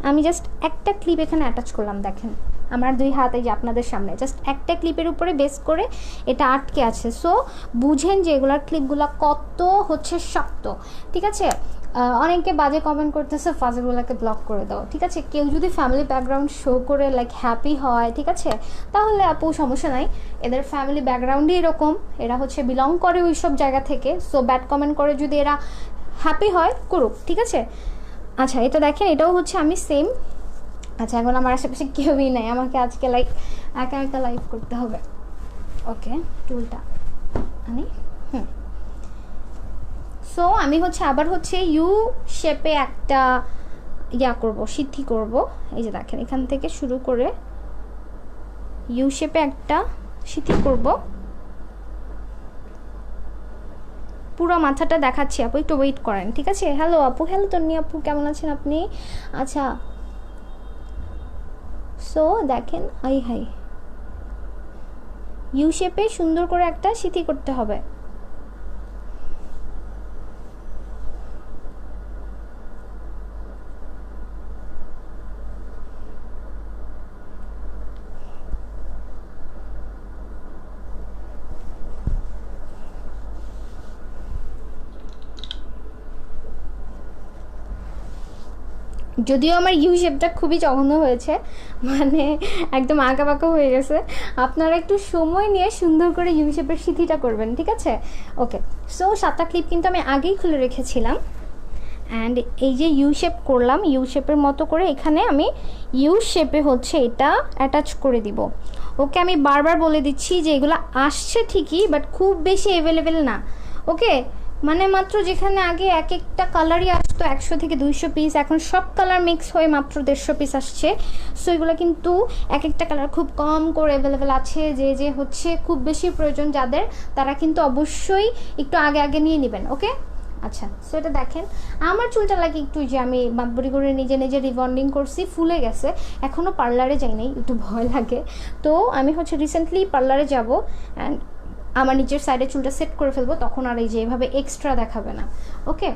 আমি জাস্ট একটা ক্লিপ এখানে অ্যাটাচ করলাম, দেখেন আমার 2 হাত এই যে আপনাদের সামনে, জাস্ট একটা ক্লিপের উপরে বেস করে এটা আটকে আছে। সো বুঝেন যে এগুলার ক্লিপগুলো কত হচ্ছে শক্ত, ঠিক আছে? অনেকে বাজে কমেন্ট করতেছে ফাজিলগুলোকে ব্লক করে দাও, ঠিক আছে? কেউ যদি ফ্যামিলি ব্যাকগ্রাউন্ড শো করে লাইক হ্যাপি হয়, ঠিক আছে, তাহলে আপু সমস্যা নাই, এদের ফ্যামিলি ব্যাকগ্রাউন্ডই এরকম, এরা হচ্ছে বিলং করে ওই সব জায়গা থেকে। সো ব্যাড কমেন্ট করে যদি এরা হ্যাপি হয়, করুক, ঠিক আছে? আচ্ছা, এটা দেখেন, এটাও হচ্ছে আমি সেম। আচ্ছা, এখন আমার আশেপাশে কেউই নাই, আমাকে আজকে লাইক একা একা লাইভ করতে হবে। ওকে, টুলটা আনি। সো আমি হচ্ছে আবার হচ্ছে ইউ শেপে একটা করব, সিদ্ধি করব। এই যে দেখেন, এখান থেকে শুরু করে ইউ শেপে একটা সিদ্ধি করব। পুরো মাথাটা দেখাচ্ছি আপু, একটু ওয়েট করেন, ঠিক আছে? হ্যালো আপু, হ্যালো তন্নি আপু, কেমন আছেন আপনি? আচ্ছা, সো দেখেন, হাই ইউ শেপে সুন্দর করে একটা সিদ্ধি করতে হবে। যদিও আমার ইউ শেপটা খুবই জঘন্য হয়েছে, মানে একদম আঁকা বাঁকা হয়ে গেছে। আপনারা একটু সময় নিয়ে সুন্দর করে ইউ শেপের সিদ্ধিটা করবেন, ঠিক আছে? ওকে, সো 7টা ক্লিপ কিন্তু আমি আগেই খুলে রেখেছিলাম। অ্যান্ড এই যে ইউ শেপ করলাম, ইউ শেপের মতো করে এখানে আমি ইউ শেপে হচ্ছে এটা অ্যাটাচ করে দিব। ওকে, আমি বারবার বলে দিচ্ছি যে এগুলো আসছে ঠিকই, বাট খুব বেশি অ্যাভেলেবেল না। ওকে, মানে মাত্র যেখানে আগে এক একটা কালারই আসতো 100 থেকে 200 পিস, এখন সব কালার মিক্স হয়ে মাত্র 150 পিস আসছে। সো এগুলো কিন্তু এক একটা কালার খুব কম করে অ্যাভেলেবেল আছে। যে হচ্ছে খুব বেশি প্রয়োজন যাদের, তারা কিন্তু অবশ্যই একটু আগে আগে নিয়ে নেবেন। ওকে, আচ্ছা। সো এটা দেখেন, আমার চুলটা লাগে একটু, যে আমি বাদবড়ি করে নিজে নিজে রিবন্ডিং করছি, ফুলে গেছে, এখনও পার্লারে যাই নাই, একটু ভয় লাগে। তো আমি হচ্ছে রিসেন্টলি পার্লারে যাব অ্যান্ড আমার নিচের সাইডে চুলটা সেট করে ফেলবো, তখন আর এই যে এভাবে এক্সট্রা দেখাবে না। ওকে,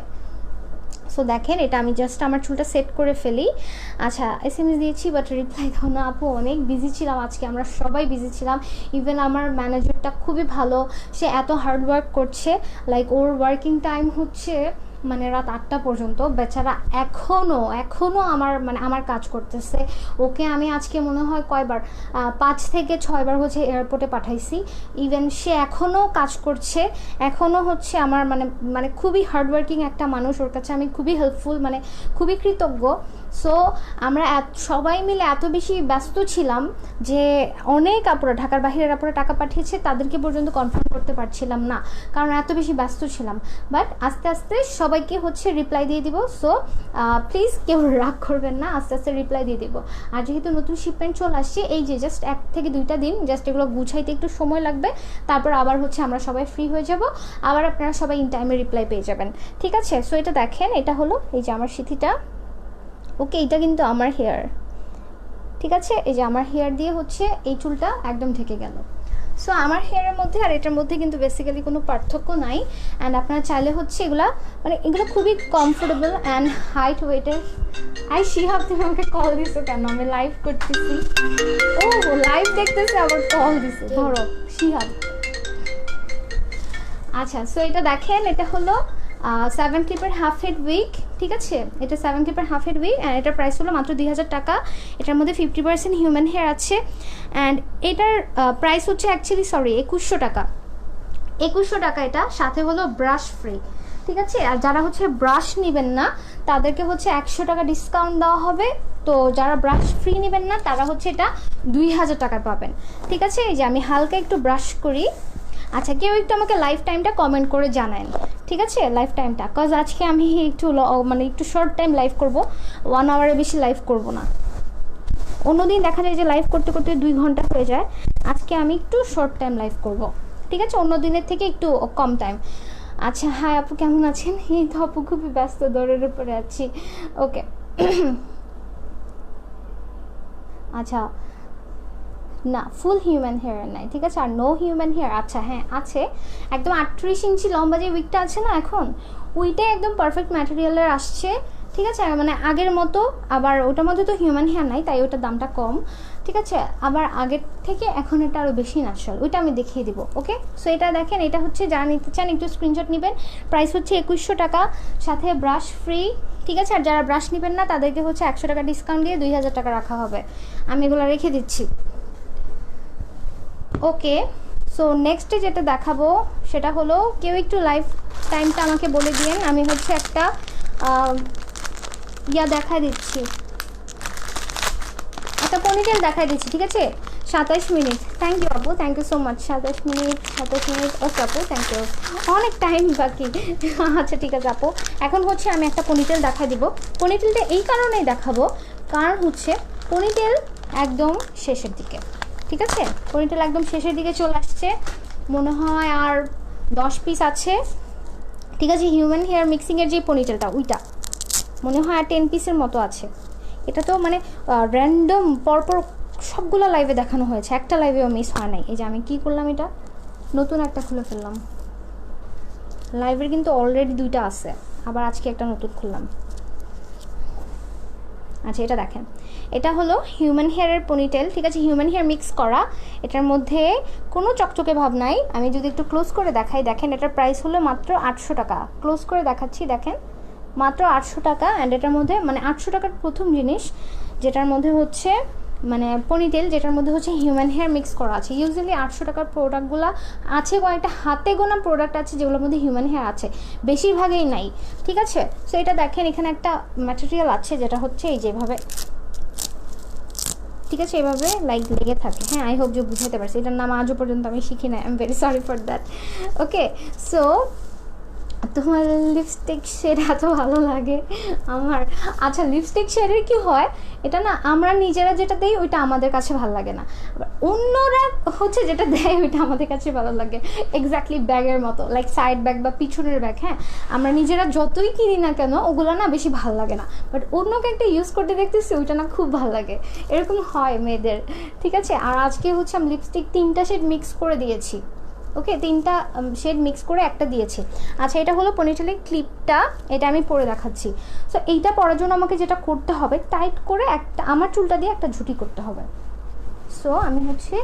সো দেখেন এটা আমি জাস্ট আমার চুলটা সেট করে ফেলি। আচ্ছা, SMS দিয়েছি বাট রিপ্লাই দাও না আপু, অনেক বিজি ছিলাম আজকে, আমরা সবাই বিজি ছিলাম। ইভেন আমার ম্যানেজারটা খুবই ভালো, সে এত হার্ড ওয়ার্ক করছে, লাইক ওর ওয়ার্কিং টাইম হচ্ছে মানে রাত 8টা পর্যন্ত, বেচারা এখনও আমার কাজ করতেছে। ওকে আমি আজকে মনে হয় কয়বার 5 থেকে 6 বার হচ্ছে এয়ারপোর্টে পাঠাইছি। ইভেন সে এখনও কাজ করছে, এখনও হচ্ছে আমার মানে খুবই হার্ডওয়ার্কিং একটা মানুষ। ওর কাছে আমি খুবই হেল্পফুল, মানে খুবই কৃতজ্ঞ। সো আমরা সবাই মিলে এত বেশি ব্যস্ত ছিলাম যে অনেক আপুরা, ঢাকার বাইরের আপুরা টাকা পাঠিয়েছে, তাদেরকে পর্যন্ত কনফার্ম করতে পারছিলাম না, কারণ এত বেশি ব্যস্ত ছিলাম। বাট আস্তে আস্তে সবাইকে হচ্ছে রিপ্লাই দিয়ে দিব। সো প্লিজ কেউ রাগ করবেন না, আস্তে আস্তে রিপ্লাই দিয়ে দিব। আর যেহেতু নতুন শিপমেন্ট চলে আসছে, এই যে জাস্ট 1 থেকে 2টা দিন জাস্ট এগুলো গুছাইতে একটু সময় লাগবে, তারপর আবার হচ্ছে আমরা সবাই ফ্রি হয়ে যাব, আবার আপনারা সবাই ইন টাইমে রিপ্লাই পেয়ে যাবেন। ঠিক আছে, সো এটা দেখেন, এটা হলো এই যে আমার সিথিটা। ওকে, এটা কিন্তু আমার হেয়ার, ঠিক আছে, এই যে আমার হেয়ার দিয়ে হচ্ছে এই চুলটা একদম ঢেকে গেল। সো আমার হেয়ারের মধ্যে আর এটার মধ্যে কিন্তু বেসিক্যালি কোনো পার্থক্য নাই। অ্যান্ড আপনারা চাইলে হচ্ছে এগুলো খুবই কমফোর্টেবল অ্যান্ড হাইট ওয়েটের। শিহাব, তুমি আমাকে কল দিছো কেন? আমি লাইভ করতেছি। ও লাইভ দেখতেছে আবার কল দিছো, ধরো শিহাব। আচ্ছা, সো এটা দেখেন, এটা হলো 7 ক্লিপের হাফ হেড উইক, ঠিক আছে, এটা 7 ক্লিপের হাফ হেড উইক অ্যান্ড এটার প্রাইস হলো মাত্র 2000 টাকা। এটার মধ্যে 50% হিউম্যান হেয়ার আছে অ্যান্ড এটার প্রাইস হচ্ছে অ্যাকচুয়ালি 2100 টাকা। 2100 টাকা এটা, সাথে হলো ব্রাশ ফ্রি, ঠিক আছে। আর যারা হচ্ছে ব্রাশ নেবেন না তাদেরকে হচ্ছে 100 টাকা ডিসকাউন্ট দেওয়া হবে। তো যারা ব্রাশ ফ্রি নেবেন না তারা হচ্ছে এটা 2000 টাকায় পাবেন, ঠিক আছে। এই যে আমি হালকা একটু ব্রাশ করি। আচ্ছা, কেউ একটু আমাকে লাইফ টাইমটা কমেন্ট করে জানান, ঠিক আছে, লাইফ টাইমটা, কজ আজকে আমি একটু শর্ট টাইম লাইভ করবো, 1 আওয়ারের বেশি লাইভ করব না। অন্যদিন দেখা যায় যে লাইভ করতে করতে 2 ঘন্টা হয়ে যায়, আজকে আমি একটু শর্ট টাইম লাইভ করব, ঠিক আছে, অন্য দিনের থেকে একটু কম টাইম। আচ্ছা, হাই আপু, কেমন আছেন? এই তো আপু খুবই ব্যস্ত, দৌড়ের উপরে আছি। ওকে, আচ্ছা, না ফুল হিউম্যান হেয়ার নাই, ঠিক আছে, আর নো হিউম্যান হেয়ার। আচ্ছা হ্যাঁ আছে, একদম 38 ইঞ্চি লম্বা যে উইকটা আছে না এখন, ওইটাই একদম পারফেক্ট ম্যাটেরিয়ালের আসছে, ঠিক আছে, মানে আগের মতো। আবার ওটার মধ্যে তো হিউম্যান হেয়ার নাই, তাই ওটার দামটা কম, ঠিক আছে। আবার আগের থেকে এখন এটা আরও বেশি ন্যাচারাল, ওইটা আমি দেখিয়ে দিব। ওকে, সো এটা দেখেন, এটা হচ্ছে যারা নিতে চান একটু স্ক্রিনশট নেবেন। প্রাইস হচ্ছে 2100 টাকা, সাথে ব্রাশ ফ্রি, ঠিক আছে। আর যারা ব্রাশ নেবেন না তাদেরকে হচ্ছে 100 টাকা ডিসকাউন্ট দিয়ে 2000 টাকা রাখা হবে। আমি এগুলো রেখে দিচ্ছি। ওকে, সো নেক্সটে যেটা দেখাবো সেটা হলো, কেউ একটু লাইভ টাইমটা আমাকে বলে দিয়েন, আমি হচ্ছে একটা দেখাই দিচ্ছি, একটা পনিটেল দেখাই দিচ্ছি, ঠিক আছে। 27 মিনিট, থ্যাংক ইউ আপু, thank you so much. 27 minute, okay আপু, থ্যাংক ইউ, অনেক টাইম বাকি। আচ্ছা ঠিক আছে আপু, এখন হচ্ছে আমি একটা পনিটেল দেখাই দিব। পনিটেলটা এই কারণেই দেখাবো, কারণ হচ্ছে পনিটেল একদম শেষের দিকে, ঠিক আছে, পনিটেল একদম শেষের দিকে চলে আসছে, মনে হয় আর 10 পিস আছে, ঠিক আছে। হিউম্যান হেয়ার মিক্সিংয়ের যে পনিটেলটা, ওইটা মনে হয় আর 10 পিসের মতো আছে। এটা তো মানে র্যান্ডম পরপর সবগুলো লাইভে দেখানো হয়েছে, একটা লাইভেও মিস হয় নাই। এই যে আমি কী করলাম, এটা নতুন একটা খুলে ফেললাম, লাইভের কিন্তু অলরেডি 2টা আছে, আবার আজকে একটা নতুন খুললাম। আচ্ছা, এটা দেখেন, এটা হলো হিউম্যান হেয়ারের পনিটেল, ঠিক আছে, হিউম্যান হেয়ার মিক্স করা, এটার মধ্যে কোনো চকচকে ভাব নাই। আমি যদি একটু ক্লোজ করে দেখাই, দেখেন এটার প্রাইস হলো মাত্র 800 টাকা। ক্লোজ করে দেখাচ্ছি, দেখেন মাত্র 800 টাকা। অ্যান্ড এটার মধ্যে মানে 800 টাকার প্রথম জিনিস, যেটার মধ্যে হচ্ছে মানে পনিটেল, যেটার মধ্যে হচ্ছে হিউম্যান হেয়ার মিক্স করা আছে। ইউজুয়ালি 800 টাকার প্রোডাক্টগুলো আছে, কয়েকটা হাতে গোনা প্রোডাক্ট আছে যেগুলোর মধ্যে হিউম্যান হেয়ার আছে, বেশিরভাগই নাই, ঠিক আছে। সো এটা দেখেন, এখানে একটা ম্যাটেরিয়াল আছে যেটা হচ্ছে এই যেভাবে, ঠিক আছে, এভাবে লাইক লেগে থাকে। হ্যাঁ, আই হোপ যে বুঝাতে পারছি, এটার নাম আজও পর্যন্ত আমি শিখি না, I am very sorry for that. Okay, so তোমার লিপস্টিক শেড এত ভালো লাগে আমার। আচ্ছা, লিপস্টিক শেডের কি হয়, এটা না আমরা নিজেরা যেটা দেই ওইটা আমাদের কাছে ভালো লাগে না, আবার অন্যরা হচ্ছে যেটা দেয় ওইটা আমাদের কাছে ভালো লাগে। এক্স্যাক্টলি ব্যাগের মতো, লাইক সাইড ব্যাগ বা পিছনের ব্যাগ। হ্যাঁ, আমরা নিজেরা যতই কিনি না কেন ওগুলো না বেশি ভালো লাগে না, বাট অন্যকে একটা ইউজ করতে দেখতেছি ওইটা না খুব ভালো লাগে। এরকম হয় মেয়েদের, ঠিক আছে। আর আজকে হচ্ছে আমি লিপস্টিক 3টা শেড মিক্স করে দিয়েছি। ওকে, 3টা শেড মিক্স করে একটা দিয়েছি। আচ্ছা, এটা হলো পনিটেলের ক্লিপটা, এটা আমি পরে দেখাচ্ছি। সো এইটা পরার জন্য আমাকে যেটা করতে হবে, টাইট করে একটা আমার চুলটা দিয়ে একটা ঝুঁটি করতে হবে। সো আমি হচ্ছে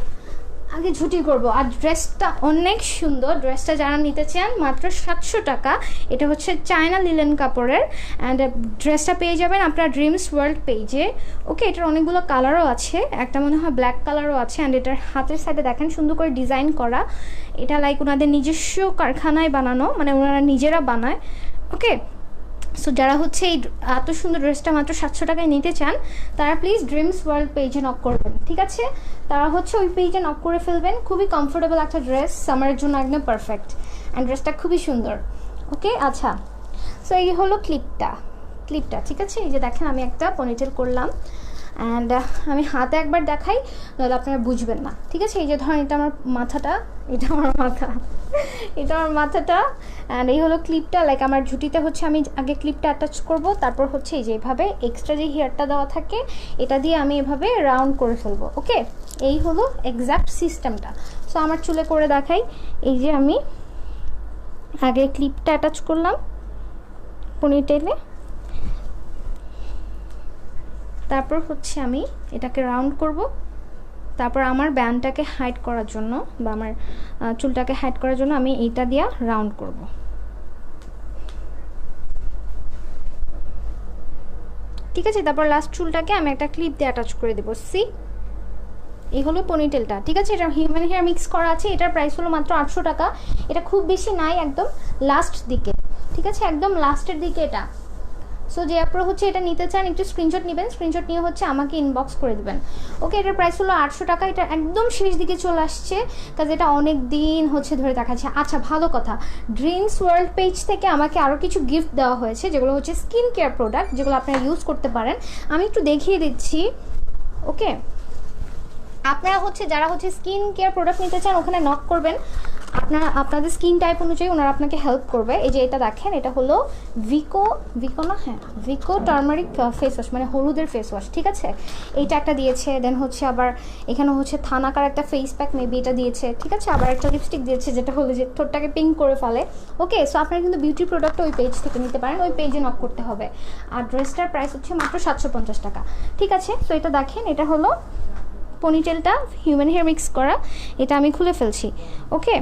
আগে ঝুঁটি করব। আর ড্রেসটা অনেক সুন্দর, ড্রেসটা যারা নিতে চান মাত্র 700 টাকা। এটা হচ্ছে চায়না লিলেন কাপড়ের, অ্যান্ড ড্রেসটা পেয়ে যাবেন আপনার ড্রিমস ওয়ার্ল্ড পেজে। ওকে, এটার অনেকগুলো কালারও আছে, একটা মনে হয় ব্ল্যাক কালারও আছে। অ্যান্ড এটার হাতের সাইডে দেখেন সুন্দর করে ডিজাইন করা, এটা লাইক ওনাদের নিজস্ব কারখানায় বানানো, মানে ওনারা নিজেরা বানায়। ওকে, সো যারা হচ্ছে এই এত সুন্দর ড্রেসটা মাত্র 700 টাকায় নিতে চান, তারা প্লিজ ড্রিমস ওয়ার্ল্ড পেজে নক করবেন, ঠিক আছে। তারা হচ্ছে ওই পেজে নক করে ফেলবেন। খুবই কমফোর্টেবল একটা ড্রেস, সামারের জন্য একদম পারফেক্ট, অ্যান্ড ড্রেসটা খুবই সুন্দর। ওকে, আচ্ছা, সো এই হলো ক্লিপটা, ঠিক আছে। এই যে দেখেন আমি একটা পনিটেল করলাম, অ্যান্ড আমি হাতে একবার দেখাই, নাহলে আপনারা বুঝবেন না, ঠিক আছে। এই যে ধরেন এটা আমার মাথাটা, এটা আমার মাথাটা, অ্যান্ড এই হলো ক্লিপটা। লাইক আমার ঝুঁটিতে হচ্ছে আমি আগে ক্লিপটা অ্যাটাচ করব, তারপর হচ্ছে এই যে এভাবে এক্সট্রা যে হেয়ারটা দেওয়া থাকে এটা দিয়ে আমি এভাবে রাউন্ড করে ফেলবো। ওকে, এই হলো এক্স্যাক্ট সিস্টেমটা। সো আমার চুলে করে দেখাই। এই যে আমি আগে ক্লিপটা অ্যাটাচ করলাম পনিটেলে, তারপর হচ্ছে আমি এটাকে রাউন্ড করব, তারপর আমার ব্যান্ডটাকে হাইড করার জন্য বা আমার চুলটাকে হাইড করার জন্য আমি এইটা দিয়ে রাউন্ড করব। ঠিক আছে, তারপর লাস্ট চুলটাকে আমি একটা ক্লিপ দিয়ে অ্যাটাচ করে দেবো। সি, এই হলো পনিটেলটা, ঠিক আছে। এটা হিউম্যান হেয়ার মিক্স করা আছে, এটার প্রাইস হলো মাত্র 800 টাকা। এটা খুব বেশি নাই, একদম লাস্ট দিকে, ঠিক আছে, একদম লাস্টের দিকে এটা। সো যে আপনারা হচ্ছে এটা নিতে চান একটু স্ক্রিনশট নেবেন, স্ক্রিনশট নিয়ে হচ্ছে আমাকে ইনবক্স করে দেবেন। ওকে, এটার প্রাইস হলো 800 টাকা। এটা একদম শেষ দিকে চলে আসছে, কাজ এটা অনেক দিন হচ্ছে ধরে দেখাচ্ছে। আচ্ছা, ভালো কথা, ড্রিমস ওয়ার্ল্ড পেজ থেকে আমাকে আরও কিছু গিফট দেওয়া হয়েছে, যেগুলো হচ্ছে স্কিন কেয়ার প্রোডাক্ট, যেগুলো আপনারা ইউজ করতে পারেন। আমি একটু দেখিয়ে দিচ্ছি। ওকে, আপনারা হচ্ছে যারা হচ্ছে স্কিন কেয়ার প্রোডাক্ট নিতে চান ওখানে নক করবেন, আপনাদের স্কিন টাইপ অনুযায়ী ওনারা আপনাকে হেল্প করবে। এই যে এটা দেখেন, এটা হলো ভিকো টার্মারিক ফেস ওয়াশ, মানে হলুদের ফেস ওয়াশ, ঠিক আছে। এইটা একটা দিয়েছে, দেন হচ্ছে আবার এখানে হচ্ছে থানাকার একটা ফেস প্যাক মেবি এটা দিয়েছে, ঠিক আছে। আবার একটা লিপস্টিক দিয়েছে যেটা হলো যে ঠোঁটটাকে পিঙ্ক করে ফেলে। ওকে, সো আপনারা কিন্তু বিউটি প্রোডাক্ট ওই পেজ থেকে নিতে পারেন, ওই পেজে নক করতে হবে। আর ড্রেসটার প্রাইস হচ্ছে মাত্র 750 টাকা, ঠিক আছে। তো এটা দেখেন, এটা হলো পনিটেলটা হিউম্যান হেয়ার মিক্স করা, এটা আমি খুলে ফেলছি। ওকে,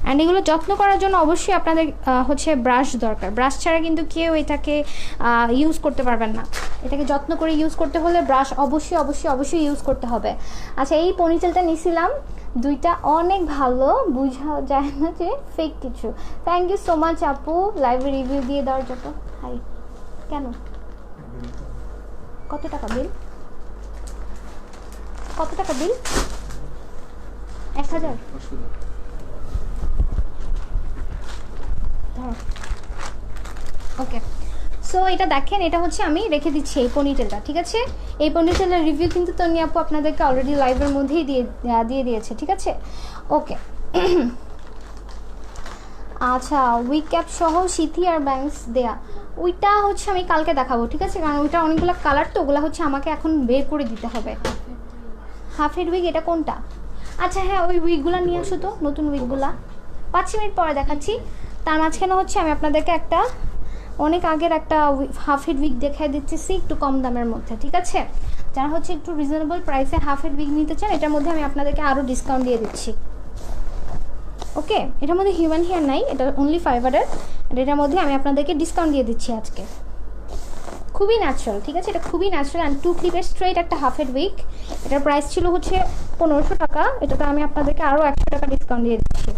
অ্যান্ড এগুলো যত্ন করার জন্য অবশ্যই আপনাদের হচ্ছে ব্রাশ দরকার, ব্রাশ ছাড়া কিন্তু কেউ এটাকে ইউজ করতে পারবেন না। এটাকে যত্ন করে ইউজ করতে হলে ব্রাশ অবশ্যই ইউজ করতে হবে। আচ্ছা, এই পনিটেলটা নিয়েছিলাম, দুইটা অনেক ভালো, বোঝা যায় না যে ফেক কিছু। থ্যাংক ইউ সো মাচ আপু, লাইভে রিভিউ দিয়ে দেওয়ার জন্য। হাই, কেন, কত টাকা বিল? 1000। ওকে, সো এটা দেখেন, এটা হচ্ছে আমি রেখে দিচ্ছি এই পনিটেলটা, ঠিক আছে। এই পনিটেলের রিভিউ কিন্তু তনি আপু আপনাদেরকে অলরেডি লাইভের মধ্যেই দিয়ে দিয়েছে, ঠিক আছে। ওকে, আচ্ছা, উইক ক্যাপ সহ সিথি আর ব্যাংকস দেয়া, ওইটা হচ্ছে আমি কালকে দেখাবো, ঠিক আছে। কারণ ওইটা অনেকগুলো কালার, তো ওগুলো হচ্ছে আমাকে এখন বের করে দিতে হবে। হাফ হেড উইক, এটা কোনটা? আচ্ছা হ্যাঁ, ওই উইকগুলো নিয়ে আসো তো, নতুন উইকগুলা 5 মিনিট পরে দেখাচ্ছি। তার মাঝখানে হচ্ছে আমি আপনাদেরকে একটা অনেক আগের একটা হাফ হেড উইক দেখাই দিচ্ছি একটু কম দামের মধ্যে, ঠিক আছে। যারা হচ্ছে একটু রিজনেবল প্রাইসে হাফ হেড উইক নিতে চান, এটার মধ্যে আমি আপনাদেরকে আরও ডিসকাউন্ট দিয়ে দিচ্ছি। ওকে, এটার মধ্যে হিউম্যান হেয়ার নাই, এটা অনলি ফাইবারের, এটার মধ্যে আমি আপনাদেরকে ডিসকাউন্ট দিয়ে দিচ্ছি আজকে। খুবই ন্যাচারাল, ঠিক আছে, এটা খুবই ন্যাচারাল। অ্যান্ড 2 ক্লিপের স্ট্রেট একটা হাফ হেড উইক, এটার প্রাইস ছিল হচ্ছে 1500 টাকা, এটাতে আমি আপনাদেরকে আরও 100 টাকা ডিসকাউন্ট দিয়ে দিচ্ছি।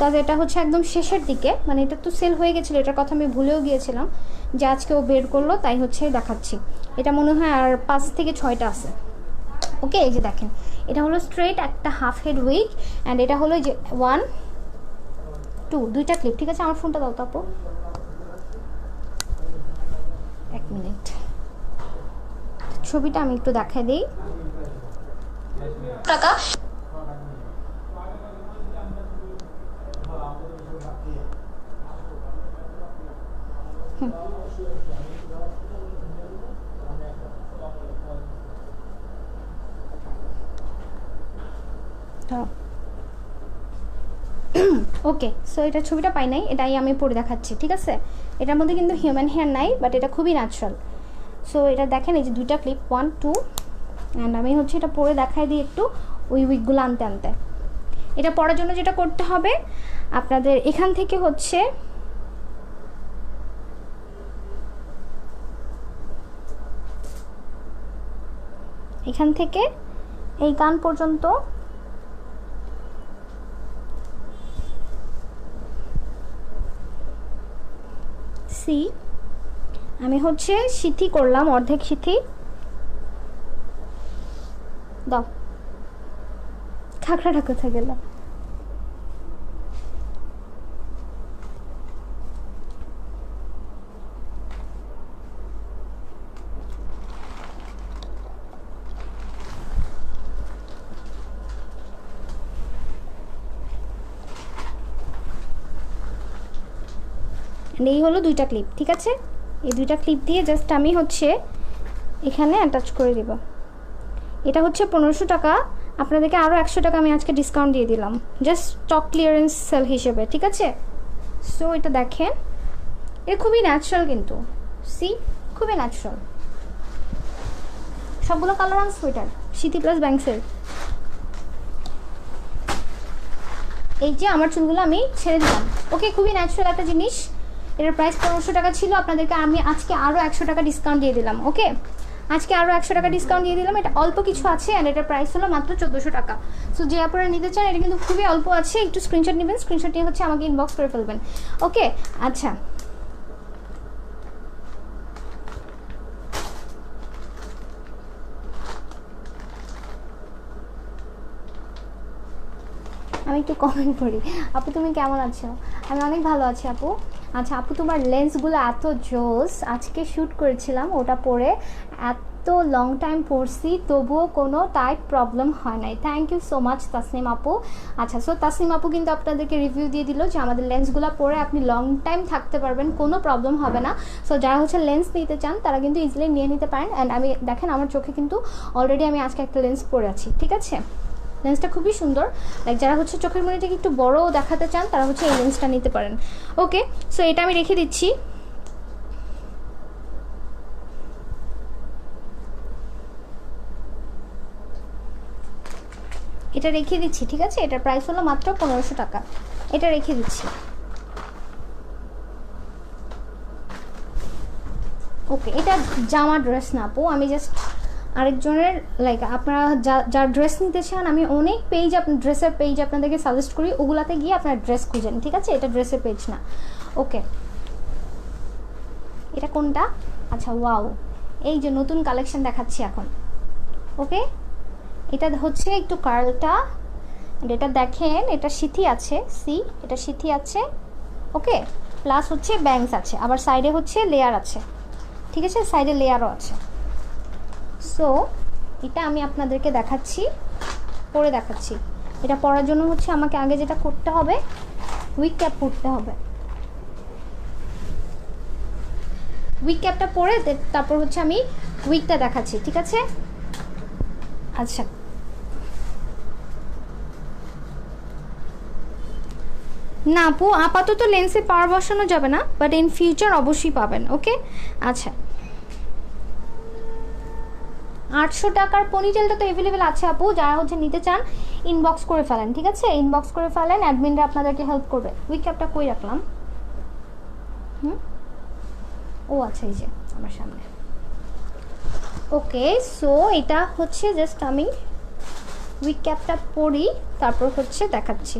কাজ এটা হচ্ছে একদম শেষের দিকে, মানে এটা তো সেল হয়ে গেছিলো, এটার কথা আমি ভুলেও গিয়েছিলাম যে আজকে ও বের করলো, তাই হচ্ছে দেখাচ্ছি। এটা মনে হয় আর 5 থেকে 6টা আছে। ওকে, এই যে দেখেন, এটা হলো স্ট্রেট একটা হাফ হেড উইক, অ্যান্ড এটা হলো যে 1 2 দুইটা ক্লিপ, ঠিক আছে? আমার ফোনটা দাও তো আপু, 1 মিনিট, ছবিটা আমি একটু দেখাই দিই। টাকা ওকে, সো এটা ছবিটা পাই নাই, এটাই আমি পরে দেখাচ্ছি, ঠিক আছে? এটার মধ্যে কিন্তু হিউম্যান হেয়ার নাই, বাট এটা খুবই ন্যাচারাল। সো এটা দেখেন, এই যে দুইটা ক্লিপ, 1 2, অ্যান্ড আমি হচ্ছে এটা পরে দেখাই দিই একটু ওই উইকগুলো আনতে আনতে। এটা পরার জন্য যেটা করতে হবে আপনাদের, এখান থেকে হচ্ছে এখান থেকে এই কান পর্যন্ত সি, আমি হচ্ছে সিথি করলাম, অর্ধেক সিথি দাও, খাকড়াটা কোথায় গেল? এই হলো দুইটা ক্লিপ, ঠিক আছে? এই দুইটা ক্লিপ দিয়ে জাস্ট আমি হচ্ছে এখানে অ্যাটাচ করে দিব। এটা হচ্ছে 1500 টাকা, আপনাদেরকে আরও 100 টাকা আমি আজকে ডিসকাউন্ট দিয়ে দিলাম, জাস্ট স্টক ক্লিয়ারেন্স সেল হিসেবে, ঠিক আছে? সো এটা দেখেন, এটা খুবই ন্যাচারাল কিন্তু, সি খুবই ন্যাচারাল, সবগুলো কালার অন সোয়েটার, সিথি প্লাস ব্যাংসের। এই যে আমার চুলগুলো আমি ছেড়ে দিলাম, ওকে? খুবই ন্যাচারাল একটা জিনিস। এটার প্রাইস 1500 টাকা ছিল, আপনাদেরকে আমি আজকে আরও 100 টাকা ডিসকাউন্ট দিয়ে দিলাম, ওকে? আজকে আরও 100 টাকা ডিসকাউন্ট দিয়ে দিলাম। এটা অল্প কিছু আছে, অ্যান্ড এটার প্রাইস হলো মাত্র 1400 টাকা। সো যে আপনারা নিতে চান, এটা কিন্তু খুবই অল্প আছে, একটু স্ক্রিনশট নেবেন, স্ক্রিনশট নিয়ে হচ্ছে আমাকে ইনবক্স করে ফেলবেন, ওকে? আচ্ছা, আমি একটু কমেন্ট করি। আপু তুমি কেমন আছো? আমি অনেক ভালো আছি আপু। আচ্ছা আপু, তোমার লেন্সগুলো এত জোস, আজকে শ্যুট করেছিলাম ওটা পরে, এত লং টাইম পরছি তবুও কোনো টাইট প্রবলেম হয় নাই। Thank you so much Tasnim আপু। আচ্ছা, সো তাসনিম আপু কিন্তু আপনাদেরকে রিভিউ দিয়ে দিল যে আমাদের লেন্সগুলো পরে আপনি লং টাইম থাকতে পারবেন, কোনো প্রবলেম হবে না। সো যারা হচ্ছে লেন্স নিতে চান তারা কিন্তু ইজিলি নিয়ে নিতে পারেন। অ্যান্ড আমি দেখেন আমার চোখে কিন্তু অলরেডি আমি আজকে একটা লেন্স পরে আছি, ঠিক আছে? লেন্সটা খুবই সুন্দর, লাইক যারা হচ্ছে চোখের মনিটাকে একটু বড় দেখাতে চান তারা হচ্ছে এই লেন্সটা নিতে পারেন, ওকে? সো এটা আমি রেখে দিচ্ছি। এটা রেখে দিচ্ছি, ঠিক আছে? এটার প্রাইস হলো মাত্র 1500 টাকা, এটা রেখে দিচ্ছি, ওকে? এটা জামা ড্রেস না আপু, আমি জাস্ট আরেকজনের, লাইক আপনারা যার ড্রেস নিতে চান, আমি অনেক পেজ, ড্রেসের পেজ আপনাদেরকে সাজেস্ট করি, ওগুলাতে গিয়ে আপনারা ড্রেস খুঁজেন, ঠিক আছে? এটা ড্রেসের পেজ না, ওকে? এটা কোনটা? আচ্ছা, ওয়াও, এই যে নতুন কালেকশন দেখাচ্ছি এখন, ওকে? এটা হচ্ছে একটু কার্লটা, এটা দেখেন, এটা সিথি আছে, সি এটা সিথি আছে, ওকে? প্লাস হচ্ছে ব্যাংস আছে, আবার সাইডে হচ্ছে লেয়ার আছে, ঠিক আছে? সাইডে লেয়ারও আছে। সো এটা আমি আপনাদেরকে দেখাচ্ছি, পরে দেখাচ্ছি। এটা পরার জন্য হচ্ছে আমাকে আগে যেটা করতে হবে, উইক ক্যাপ পরতে হবে। উইক ক্যাপটা পরে তারপর হচ্ছে আমি উইকটা দেখাচ্ছি, ঠিক আছে? আচ্ছা, না আপু, আপাতত লেন্সে পাওয়ার বসানো যাবে না, বাট ইন ফিউচার অবশ্যই পাবেন, ওকে? আচ্ছা, 800 টাকার পনিটেলটা তো অ্যাভেলেবেল আছে আপু, যারা হচ্ছে নিতে চান ইনবক্স করে ফেলেন, ঠিক আছে? ইনবক্স করে ফেলেন, অ্যাডমিনরা আপনাদেরকে হেল্প করবে। উইক ক্যাপটা কই রাখলাম? ও আচ্ছা, এই যে আমার সামনে, ওকে? সো এটা হচ্ছে জাস্ট আমি উইক ক্যাপটা পরি, তারপর হচ্ছে দেখাচ্ছি।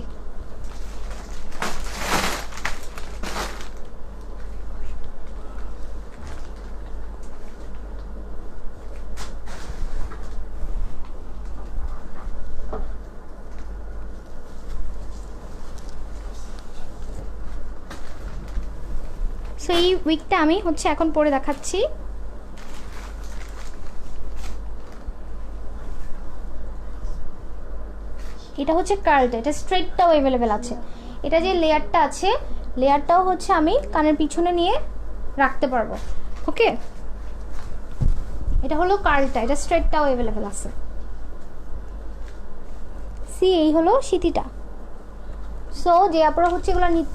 সো এই উইকটা আমি হচ্ছে এখন পরে দেখাচ্ছি। এটা হচ্ছে কার্লটা, এটা স্ট্রেটটাও অ্যাভেলেবেল আছে। এটা যে লেয়ারটা আছে, লেয়ারটাও হচ্ছে আমি কানের পিছনে নিয়ে রাখতে পারবো। ওকে, এটা হলো কার্লটা, এটা স্ট্রেটটাও অ্যাভেলেবেল আছে। সি, এই হলো সিটিটা। সো যে আপনারা হচ্ছে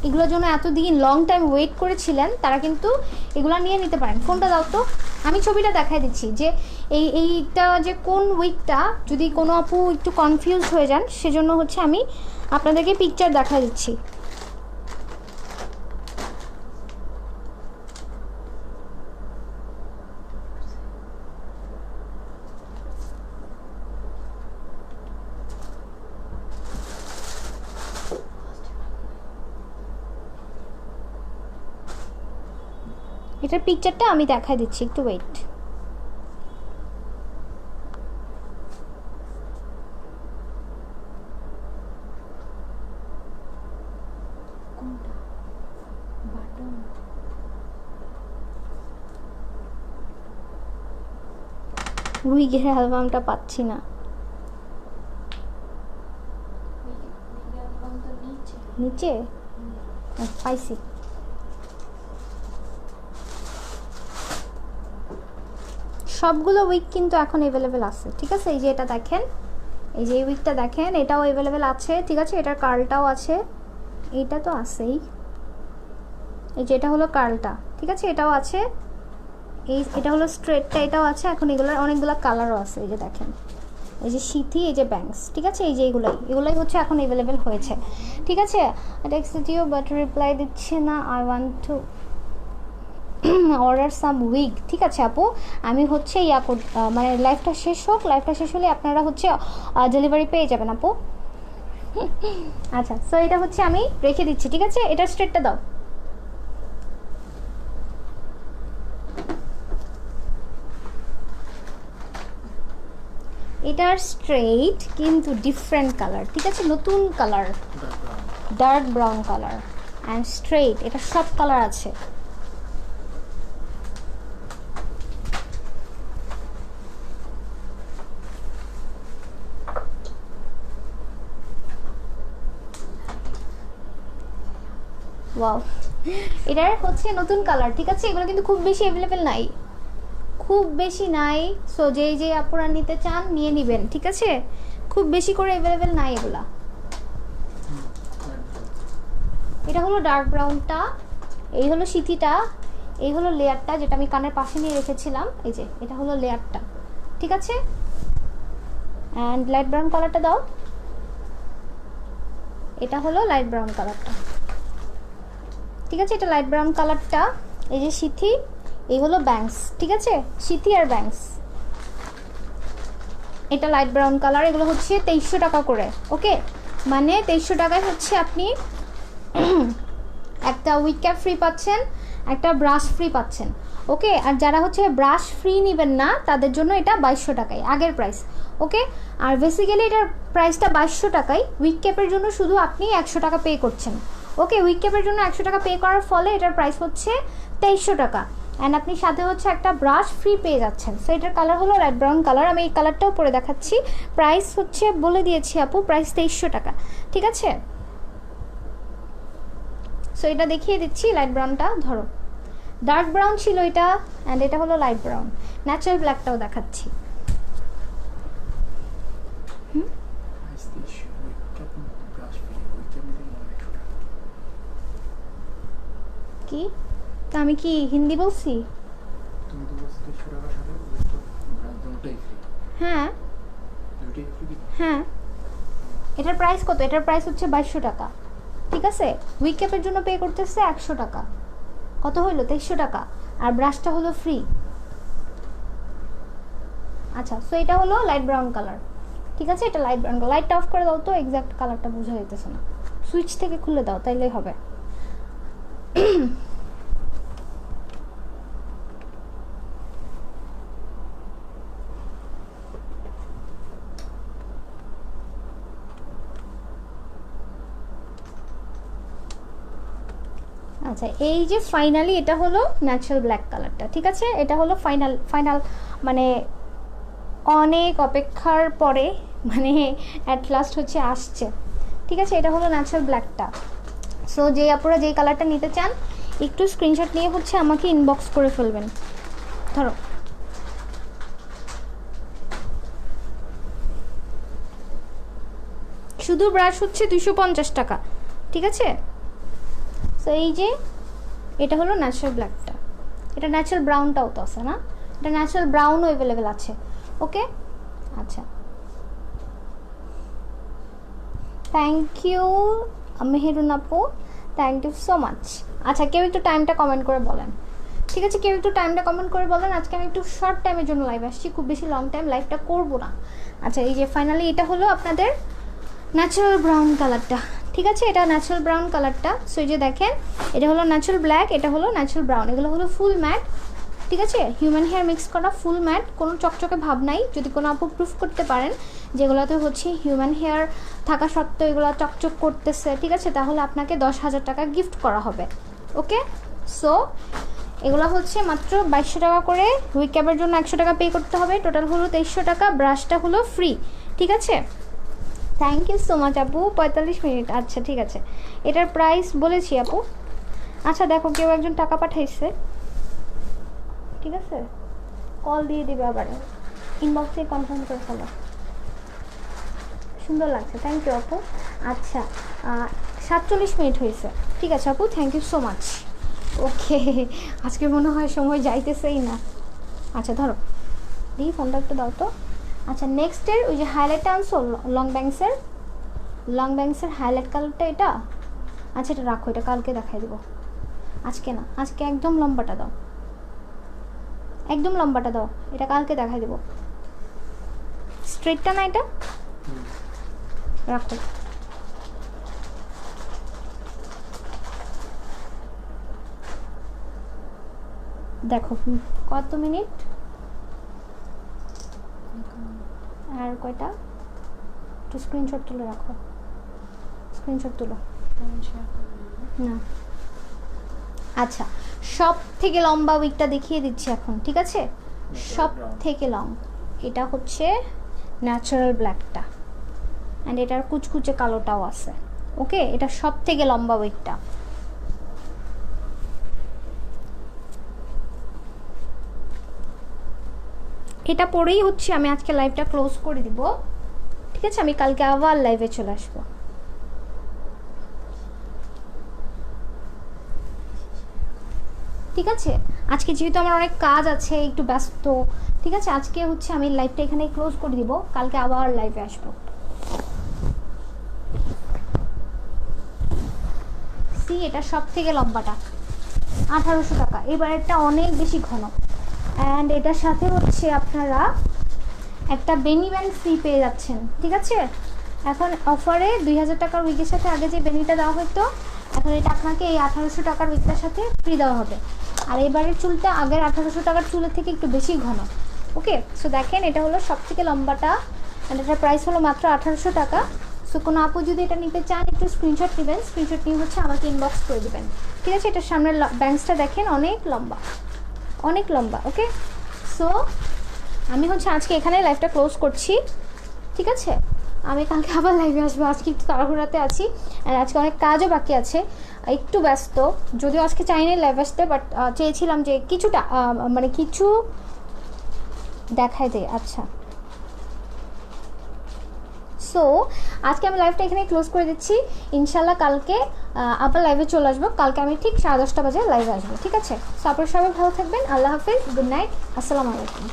এগুলোর জন্য এতদিন লং টাইম ওয়েট করেছিলেন, তারা কিন্তু এগুলো নিয়ে নিতে পারেন। ফোনটা দাও তো, আমি ছবিটা দেখাই দিচ্ছি যে এইটা যে কোন উইকটা, যদি কোনো আপু একটু কনফিউজ হয়ে যান সেজন্য হচ্ছে আমি আপনাদেরকে পিকচার দেখা দিচ্ছি। এটার পিকচারটা আমি দেখাই দিচ্ছি, একটু ওয়েট। উইগের অ্যালবামটা পাচ্ছি না, নিচে পাইছি। সবগুলো উইক কিন্তু এখন অ্যাভেলেবেল আছে, ঠিক আছে। এই যে এটা দেখেন, এই যে এই উইকটা দেখেন, এটাও অ্যাভেলেবেল আছে, ঠিক আছে। এটার কার্লটাও আছে, এইটা তো আছেই। এই যে এটা হলো কার্লটা, ঠিক আছে, এটাও আছে। এটা হলো স্ট্রেটটা, এটাও আছে। এখন এগুলোর অনেকগুলো কালারও আছে, এই যে দেখেন, এই যে সিথি, এই যে ব্যাংকস, ঠিক আছে। এই যে এগুলোই হচ্ছে এখন অ্যাভেলেবেল হয়েছে, ঠিক আছে। টেক্সট ইউ বাট রিপ্লাই দিচ্ছে না। I want to order some wig, ঠিক আছে আপু। আমি হচ্ছে মানে লাইফটা শেষ হোক, লাইফটা শেষ হলে আপনারা হচ্ছে ডেলিভারি পেয়ে যাবেন আপু। আচ্ছা, সো এটা হচ্ছে আমি রেখে দিচ্ছি, ঠিক আছে। এটা স্ট্রেটটা দাও। এটার স্ট্রেট কিন্তু ডিফারেন্ট কালার, ঠিক আছে, নতুন colour, dark brown colour and straight. এটা সব কালার আছে। ওয়াও, এটার হচ্ছে নতুন কালার, ঠিক আছে। এগুলো কিন্তু খুব বেশি অ্যাভেলেবেল নাই, খুব বেশি নাই। সো যে আপনারা নিতে চান নিয়ে নেবেন, ঠিক আছে। খুব বেশি করে অ্যাভেলেবেল নাই এগুলা। এটা হলো ডার্ক ব্রাউনটা, এই হলো সিথিটা, এই হলো লেয়ারটা যেটা আমি কানের পাশে নিয়ে রেখেছিলাম। এই যে এটা হলো লেয়ারটা, ঠিক আছে। অ্যান্ড লাইট ব্রাউন কালারটা দাও। এটা হলো লাইট ব্রাউন কালারটা, ঠিক আছে। এটা লাইট ব্রাউন কালারটা। এই যে সিথি, এই হলো ব্যাংকস, ঠিক আছে, সিথি আর ব্যাংকস। এটা লাইট ব্রাউন কালার। এগুলো হচ্ছে 2300 টাকা করে। ওকে, মানে 2300 টাকায় হচ্ছে আপনি একটা উইক ক্যাপ ফ্রি পাচ্ছেন, একটা ব্রাশ ফ্রি পাচ্ছেন। ওকে, আর যারা হচ্ছে ব্রাশ ফ্রি নেবেন না তাদের জন্য এটা 2200 টাকায় আগের প্রাইস। ওকে, আর বেসিক্যালি এটার প্রাইসটা 2200 টাকায়। উইক ক্যাপের জন্য শুধু আপনি 100 টাকা পে করছেন। ওকে, উইক ক্যাপের জন্য 100 টাকা পে করার ফলে এটার প্রাইস হচ্ছে 2300 টাকা। অ্যান্ড আপনি সাথে হচ্ছে একটা ব্রাশ ফ্রি পেয়ে যাচ্ছেন। সো এটার কালার হলো লাইট ব্রাউন কালার। আমি এই কালারটাও পরে দেখাচ্ছি। প্রাইস হচ্ছে বলে দিয়েছি আপু, প্রাইস 2300 টাকা, ঠিক আছে। সো এটা দেখিয়ে দিচ্ছি, লাইট ব্রাউনটা ধরো, ডার্ক ব্রাউন ছিল এটা, অ্যান্ড এটা হলো লাইট ব্রাউন। ন্যাচারাল ব্ল্যাকটাও দেখাচ্ছি। কি তা আমি কি হিন্দি বলছি? হ্যাঁ হ্যাঁ, এটার প্রাইস কত? এটার প্রাইস হচ্ছে 2200 টাকা, ঠিক আছে। উইক ক্যাপের জন্য পে করতেছে 100 টাকা, কত হইলো? 2300 টাকা। আর ব্রাশটা হলো ফ্রি। আচ্ছা, সো এটা হলো লাইট ব্রাউন কালার, ঠিক আছে। এটা লাইট ব্রাউন। লাইটটা অফ করে দাও তো, এক্স্যাক্ট কালারটা বোঝা যাইতেছে না। সুইচ থেকে খুলে দাও, তাইলেই হবে। আচ্ছা, এই যে ফাইনালি এটা হলো ন্যাচারাল ব্ল্যাক কালারটা, ঠিক আছে? এটা হলো ফাইনাল মানে অনেক অপেক্ষার পরে মানে অ্যাট লাস্ট হচ্ছে আসছে, ঠিক আছে? এটা হলো ন্যাচারাল ব্ল্যাকটা। সো যে আপনারা যেই কালারটা নিতে চান একটু স্ক্রিনশট নিয়ে হচ্ছে আমাকে ইনবক্স করে ফেলবেন। ধরো, শুধু ব্রাশ হচ্ছে 250 টাকা, ঠিক আছে? সো এই যে এটা হলো ন্যাচারাল ব্ল্যাকটা, এটা ন্যাচারাল ব্রাউনটাও তো আছে না, এটা ন্যাচারাল ব্রাউনও অ্যাভেলেবেল আছে। ওকে, আচ্ছা, থ্যাংক ইউ মেহেরুন আপু, থ্যাংক ইউ সো মাচ। আচ্ছা, কেউ একটু টাইমটা কমেন্ট করে বলেন, ঠিক আছে? কেউ একটু টাইমটা কমেন্ট করে বলেন। আজকে আমি একটু শর্ট টাইমের জন্য লাইভ আসছি, খুব বেশি লং টাইম লাইভটা করবো না। আচ্ছা, এই যে ফাইনালি এটা হলো আপনাদের ন্যাচারাল ব্রাউন কালারটা, ঠিক আছে? এটা ন্যাচারাল ব্রাউন কালারটা। সো এই যে দেখেন, এটা হলো ন্যাচারাল ব্ল্যাক, এটা হলো ন্যাচারাল ব্রাউন, এগুলো হলো ফুল ম্যাট, ঠিক আছে? হিউম্যান হেয়ার মিক্স করা ফুল ম্যাট, কোনো চকচকে ভাব নাই। যদি কোনো আপু প্রুফ করতে পারেন যেগুলোতে হচ্ছে হিউম্যান হেয়ার থাকা সত্ত্বেও এগুলো চকচক করতেছে, ঠিক আছে, তাহলে আপনাকে 10,000 টাকা গিফট করা হবে। ওকে, সো এগুলো হচ্ছে মাত্র 2200 টাকা করে, হুইক ক্যাপের জন্য 100 টাকা পে করতে হবে, টোটাল হলো 2300 টাকা। ব্রাশটা হলো ফ্রি, ঠিক আছে? থ্যাংক ইউ সো মাচ আপু, 45 মিনিট। আচ্ছা, ঠিক আছে, এটার প্রাইস বলেছি আপু। আচ্ছা দেখো, কেউ একজন টাকা পাঠাইছে, ঠিক আছে? কল দিয়ে দিবে, আবার ইনবক্সে কনফার্ম করে ফেলো। সুন্দর লাগছে, থ্যাংক ইউ আপু। আচ্ছা, 47 মিনিট হয়েছে, ঠিক আছে আপু, থ্যাংক ইউ সো মাচ। ওকে, আজকে মনে হয় সময় যাইতেছেই না। আচ্ছা ধরো, দিই ফোনটা একটু দাও তো। আচ্ছা, নেক্সটের ওই যে হাইলাইটটা আনছো লং ব্যাংকসের হাইলাইট কালারটা এটা। আচ্ছা, এটা রাখো, এটা কালকে দেখাই দেবো, আজকে না। আজকে একদম লম্বাটা দাও, একদম লম্বাটা দাও, এটা কালকে দেখাই দেবো। স্ট্রেটটা না এটা, রাখো। দেখো কত মিনিট আর কয়টা, একটু স্ক্রিনশট তুলে রাখো, স্ক্রিনশট তুলো না। আচ্ছা, সব থেকে লম্বা উইকটা দেখিয়ে দিচ্ছি এখন, ঠিক আছে? সব থেকে লং এটা হচ্ছে ন্যাচারাল ব্ল্যাকটা, অ্যান্ড এটার কুচকুচে কালোটাও আছে। ওকে, এটা সব থেকে লম্বা উইকটা। এটা পরেই হচ্ছে আমি আজকে লাইভটা ক্লোজ করে দিব, ঠিক আছে? আমি কালকে আবার লাইভে চলে আসবো। ঠিক আছে, আজকে যেহেতু আমার অনেক কাজ আছে, একটু ব্যস্ত, ঠিক আছে? আজকে হচ্ছে আমি লাইভটা এখানে ক্লোজ করে দিব, কালকে আবার লাইভে আসবো। সি, এটা সব থেকে লম্বাটা 1800 টাকা। এবার এটা অনেক বেশি ঘন, অ্যান্ড এটার সাথে হচ্ছে আপনারা একটা বেনি ব্যান্ড ফ্রি পেয়ে যাচ্ছেন, ঠিক আছে? এখন অফারে 2000 টাকার উইকের সাথে আগে যে বেনিটা দেওয়া হতো, এখন এটা আপনাকে এই 1800 টাকার উইকটার সাথে ফ্রি দেওয়া হবে। আর এবারের চুলটা আগের 1800 টাকার চুলের থেকে একটু বেশি ঘন। ওকে, সো দেখেন, এটা হলো সব থেকে লম্বাটা, অ্যান্ড এটার প্রাইস হলো মাত্র 1800 টাকা। সো কোনো আপু যদি এটা নিতে চান একটু স্ক্রিনশট নেবেন, স্ক্রিনশট নিয়ে হচ্ছে আমাকে ইনবক্স করে দেবেন, ঠিক আছে? এটার সামনের ব্যাংকসটা দেখেন, অনেক লম্বা, অনেক লম্বা। ওকে, সো আমি হচ্ছে আজকে এখানে লাইভটা ক্লোজ করছি, ঠিক আছে? আমি কালকে আবার লাইভে আসবো, আজকে একটু তাড়াহুড়াতে আছি, আর আজকে অনেক কাজও বাকি আছে, একটু ব্যস্ত। যদিও আজকে চাইনি লাইভ আসতে, বাট চেয়েছিলাম যে কিছুটা মানে কিছু দেখায় দেয়। আচ্ছা, সো আজকে আমি লাইভটা এখানে ক্লোজ করে দিচ্ছি। ইনশাল্লাহ কালকে আবার লাইভে চলে আসবো, কালকে আমি ঠিক 10:30 বাজে লাইভে আসবো, ঠিক আছে? সো আপনারা সবাই ভালো থাকবেন, আল্লাহ হাফিজ, গুড নাইট, আসসালামু আলাইকুম।